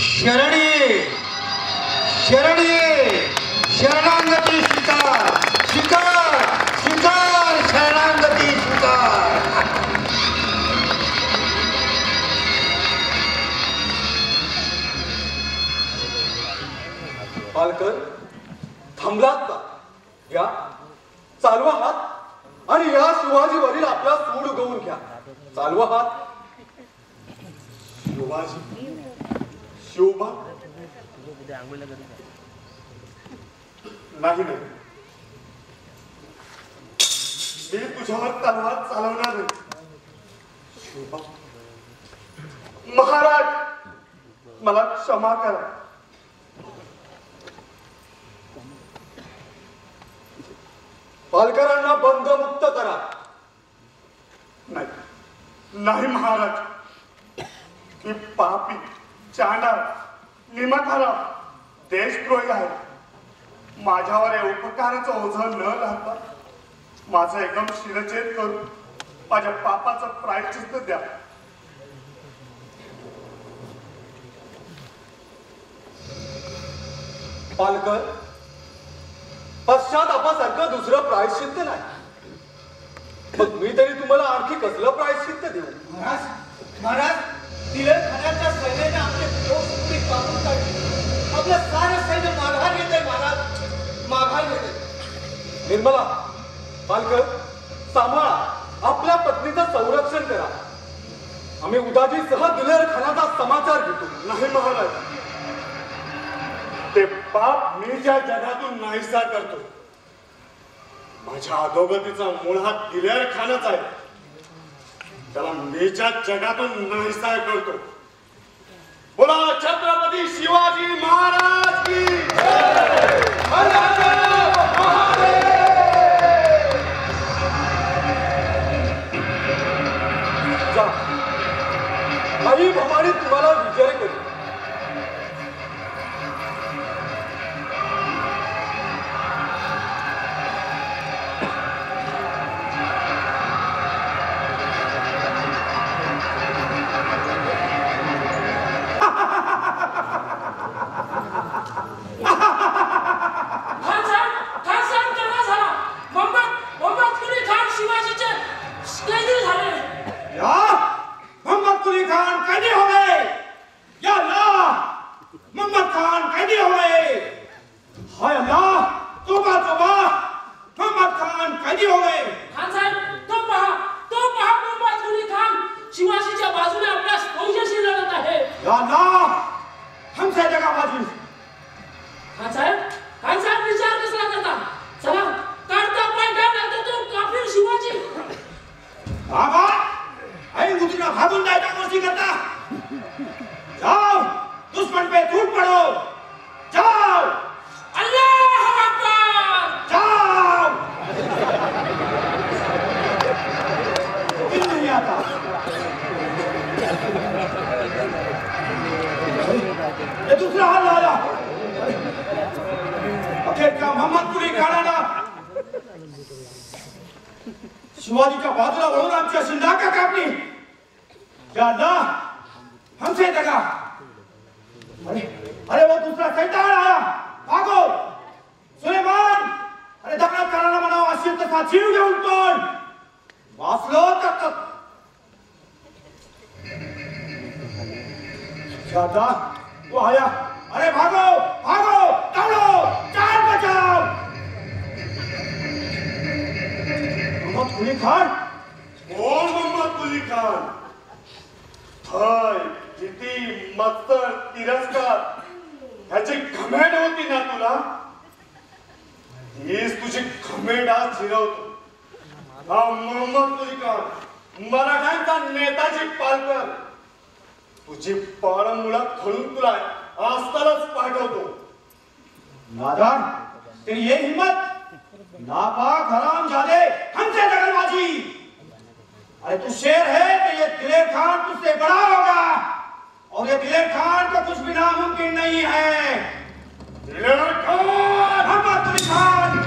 शरण ये, शरण ये. शरणागती स्वीकार, स्वीकार, स्वीकार, शरणागती स्वीकार. पालकर थांबलात का? घ्या चालवा हात आणि या शिवाजीवरील आपला सूड उगवून घ्या. चालवा हात. शिवाजी शिवबा नाही नाही, मी तुझ्यावर तलवार चालवणार नाही. शिवबा महाराज मला क्षमा करा. पालकरांना बंधमुक्त करा. नाही नाही महाराज, ही पापी चांडाळ निमखारा देशद्रोही आहे. माझ्यावर हे उपकाराचं ओझं न घालता माझं एकदम शिरछेद करून माझ्या पापाचं प्रायश्चित्त द्या. पालकर पश्चातापासारखं दुसरं प्रायश्चित्त नाही. मग मी तरी तुम्हाला आणखी कसलं प्रायश्चित्त देऊ? महाराज तिलेखानाच्या सैन्याने आपले पोट कापून काढले. आपलं सारं सैन्य माघार येते महाराज, माघार येते. निर्मला पालकर सांभाळा, आपल्या पत्नीचं संरक्षण करा. आम्ही उदाजीसह दिलेर खानाचा समाचार घेतो. नाही महाराज, ते पाप मी ज्या जगातून नाहीसा करतो, माझ्या अधोगतीचा मूळ हा दिलेर खानच आहे. त्याला मी ज्या जगातून नाहीसा करतो. बोला छत्रपती शिवाजी महाराज की जय. जा, आई भवानी तुम्हाला विजय करू. शिवाजीच्या बाजूला वळून आमची अशी नाका कापली. हमसे दगा. अरे वो दूसरा सैतान आया, भागो. सुलेमान, अरे दगडात करायला म्हणावं, अशी तसा जीव घेऊन पण वाचलो तर वो आया. अरे भागो भागो, दौड़ो, जान बचाओ. मोहम्मद कुली खान. कोण मोहम्मद कुली खान? भय, भीती, मत्सर, तिरस्कार ह्याची घमेंड होती ना तुला? हीच तुझी घमेंड आज झिरवतो. हा मोहम्मद कुली खान, मराठ्यांचा नेताजी पालकर, तुझी पाळ मुळात खळून तुला आस्तालाच पाठवतो. नादान, तेरी ये हिम्मत? नापाक हरामजादे, हमसे दगलबाजी. अरे तू शेर है तो ये दिलेर खान तुझसे बड़ा होगा, और ये दिलेर खान को कुछ भी नामुमकिन नहीं है. दिलेर खान, मोहम्मद कुली खान.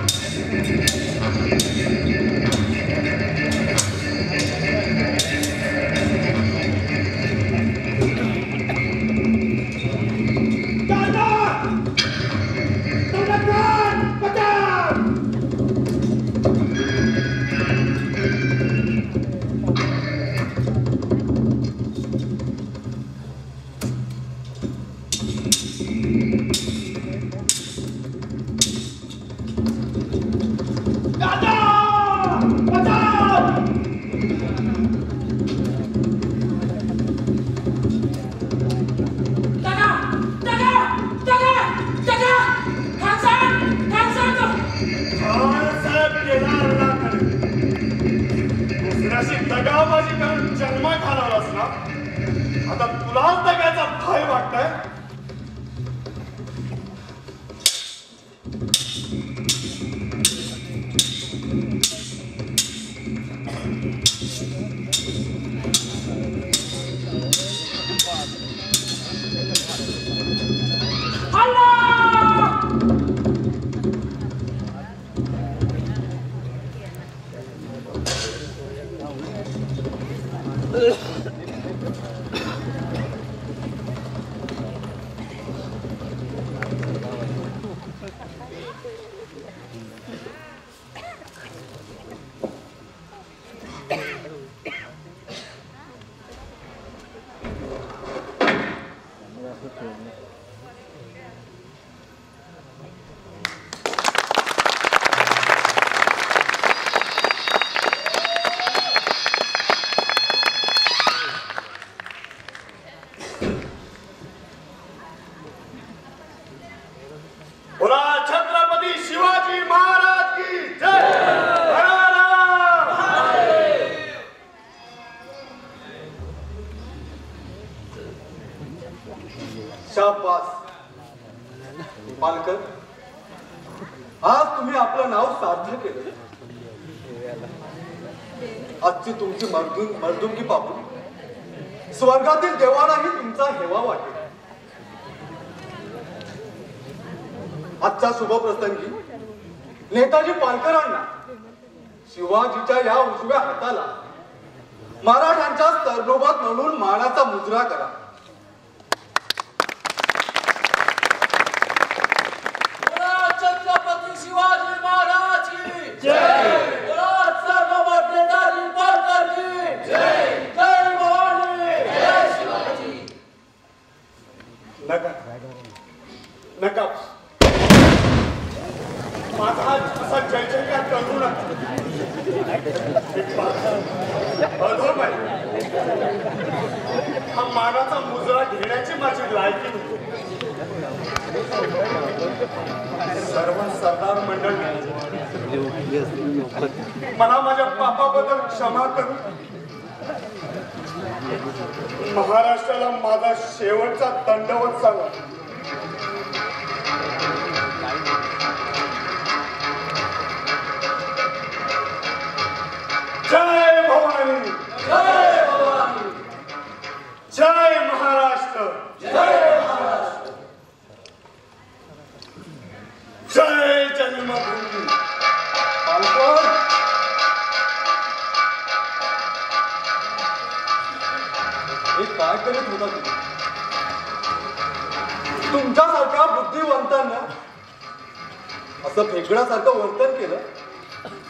शाबास पालकर, आज तुम्ही आपलं नाव साध्य केलं. आजची तुमची मर्दुंगी पाहून स्वर्गातील देवालाही तुमचा हेवा वाटेल. आजच्या शुभप्रसंगी नेताजी पालकरांना शिवाजीच्या या उजव्या हाताला मराठ्यांच्या स्तरनोबत म्हणून मानाचा मुजरा करा. छत्रपती शिवाजी महाराज की जय. स्तरनोबत नेताजी पालकर की जय. जय भवानी, जय शिवाजी. नका नका, माझा असा जय जयकार करू नका. अधोम आहे. हा मानाचा मुजरा घेण्याची माझी लायकी नव्हती. सर्व सरदार मंडळी मला माझ्या पापाबद्दल क्षमा करू. महाराष्ट्राला माझा शेवटचा दंडवत सांगा. जय भवानी, जय भवानी, जय महाराष्ट्र, जय महाराष्ट्र, जय जन्मभूमी. पालकर, हे काय करीत होता तुम्ही? तुमच्यासारख्या बुद्धिवंतांना असं फेकण्यासारखं वर्तन केलं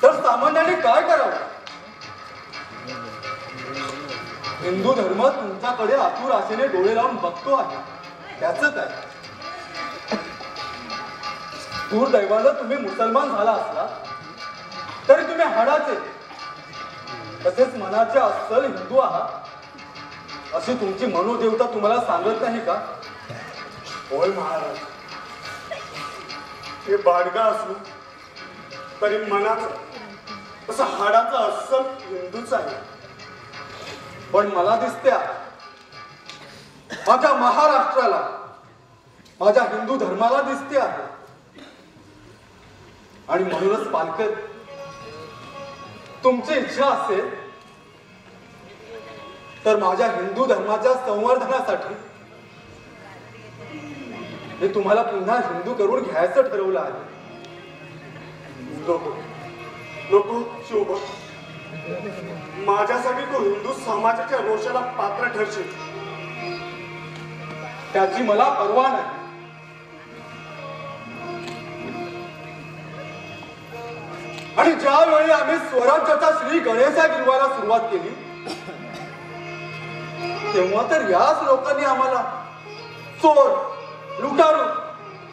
तर सामान्याने काय करावं? हिंदू धर्म तुमच्याकडे आतुर आशेने डोळे लावून बघतो आहे. त्याच काय, दुर्दैवानं तुम्ही मुसलमान झाला असला तरी तुम्ही हाडाचे तसेच मनाचे अस्सल हिंदू आहात अशी तुमची मनोदेवता तुम्हाला सांगत नाही का? होय महाराज, हे बाडगा असू तरी मनाचं असं हाडाचा अस्सल हिंदूच आहे. पण मला दिसते माझ्या महाराष्ट्राला, माझ्या हिंदू धर्माला दिसते आहे. आणि म्हणूनच पालकर, तुमची इच्छा असेल तर माझ्या हिंदू धर्माच्या संवर्धनासाठी मी तुम्हाला पुन्हा हिंदू करून घ्यायचं ठरवलं आहे. नको शोभ, माझ्यासाठी तू हिंदू समाजाच्या रोषाला पात्र ठरशील त्याची मला पर्वा नाही. आणि ज्यावेळी आम्ही स्वराज्याच्या श्री गणेशा गिरवायला सुरुवात केली तेव्हा तर याच लोकांनी आम्हाला चोर, लुटारू,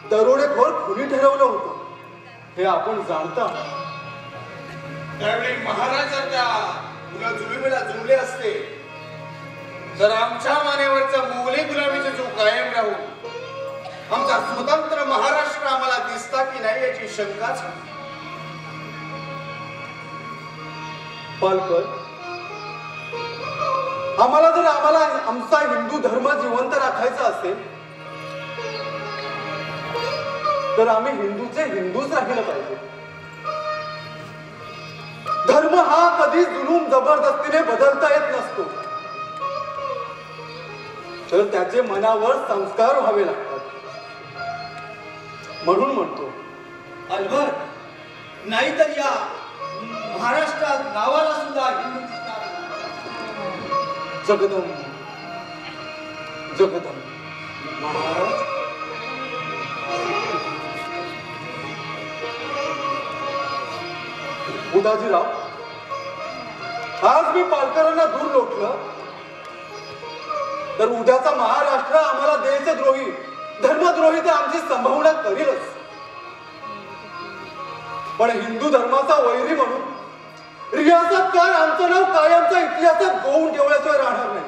दरोडेखोर खुनी ठरवलं होतं. हे आपण जाणता. त्यावेळी महाराज जर त्या मुला जुलुमीला जुळले असते तर आमच्या मानेवरचा मोगली गुलामीचा जो कायम राहून आमचा स्वतंत्र महाराष्ट्र आम्हाला दिसता की नाही याची शंकाच. पालकर, आम्हाला आमचा हिंदू धर्म जिवंत राखायचा असेल तर आम्ही हिंदूचे हिंदूच राहिलं पाहिजे. धर्म हा कधी जुलूम जबरदस्तीने बदलता येत नसतो, तर त्याचे मनावर संस्कार व्हावे लागतात. म्हणून म्हणतो अलभर नाहीतर या महाराष्ट्रात नावाला सुद्धा हिंदू दिसणार नाही. जगदम जगदम महाराज उदाजीराव, आज मी पालकरांना दूर लोटलं तर उद्याचा महाराष्ट्र आम्हाला देशद्रोही धर्मद्रोही ते आमची संभावना करीलच. पण हिंदू धर्माचा वैरी म्हणून रियासतकार आमचं नाव कायमच्या इतिहासात गोवून ठेवल्याशिवाय राहणार नाही.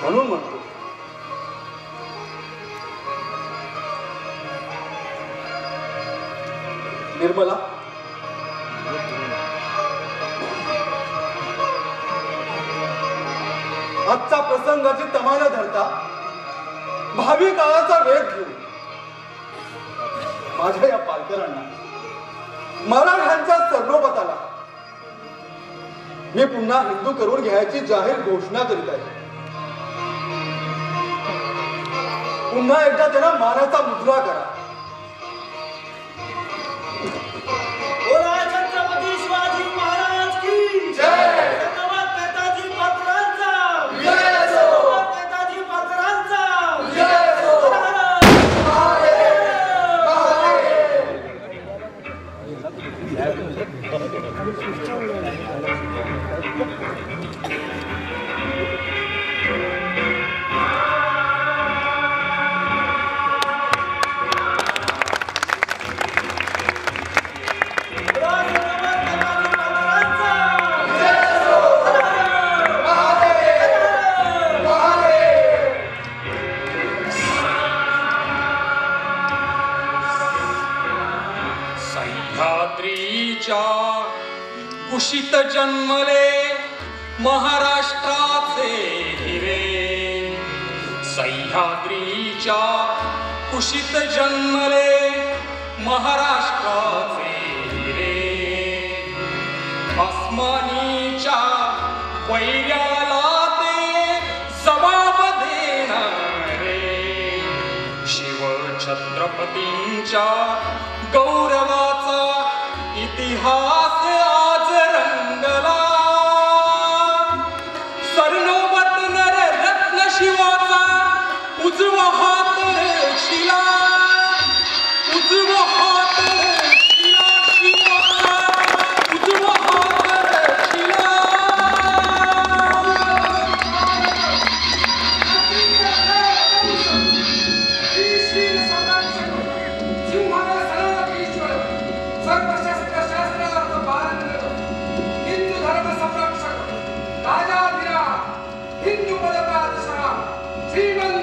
म्हणून म्हणतो निर्मला, आजचा प्रसंगाची तमा न धरता भावी काळाचा वेध घेऊन माझ्या या पालकरांना मराठ्यांच्या सर्वोपताला मी पुन्हा हिंदू करून घ्यायची जाहीर घोषणा करीत आहे. पुन्हा एकदा त्यांना मानाचा मुजरा करा. छत्रपती शिवाजी महाराज की जय. धन्यवाद नेताजी पात्रांचा नेताजी पात्रांचा कुशीत जन्मले महाराष्ट्राचे हिरे. सह्याद्रीच्या कुशीत जन्मले महाराष्ट्राचे हिरे. आसमानीच्या वैर्याला ते जबाब देणारे. शिव छत्रपतींच्या गौरवाचा इतिहास आज रंगला. सरनोबत नर रत्न शिवाचा उजवा हात शिला. उजवा हात शिला शिवाचा उजवा हात शिला. हिंदू पद बादशाह श्रीमंत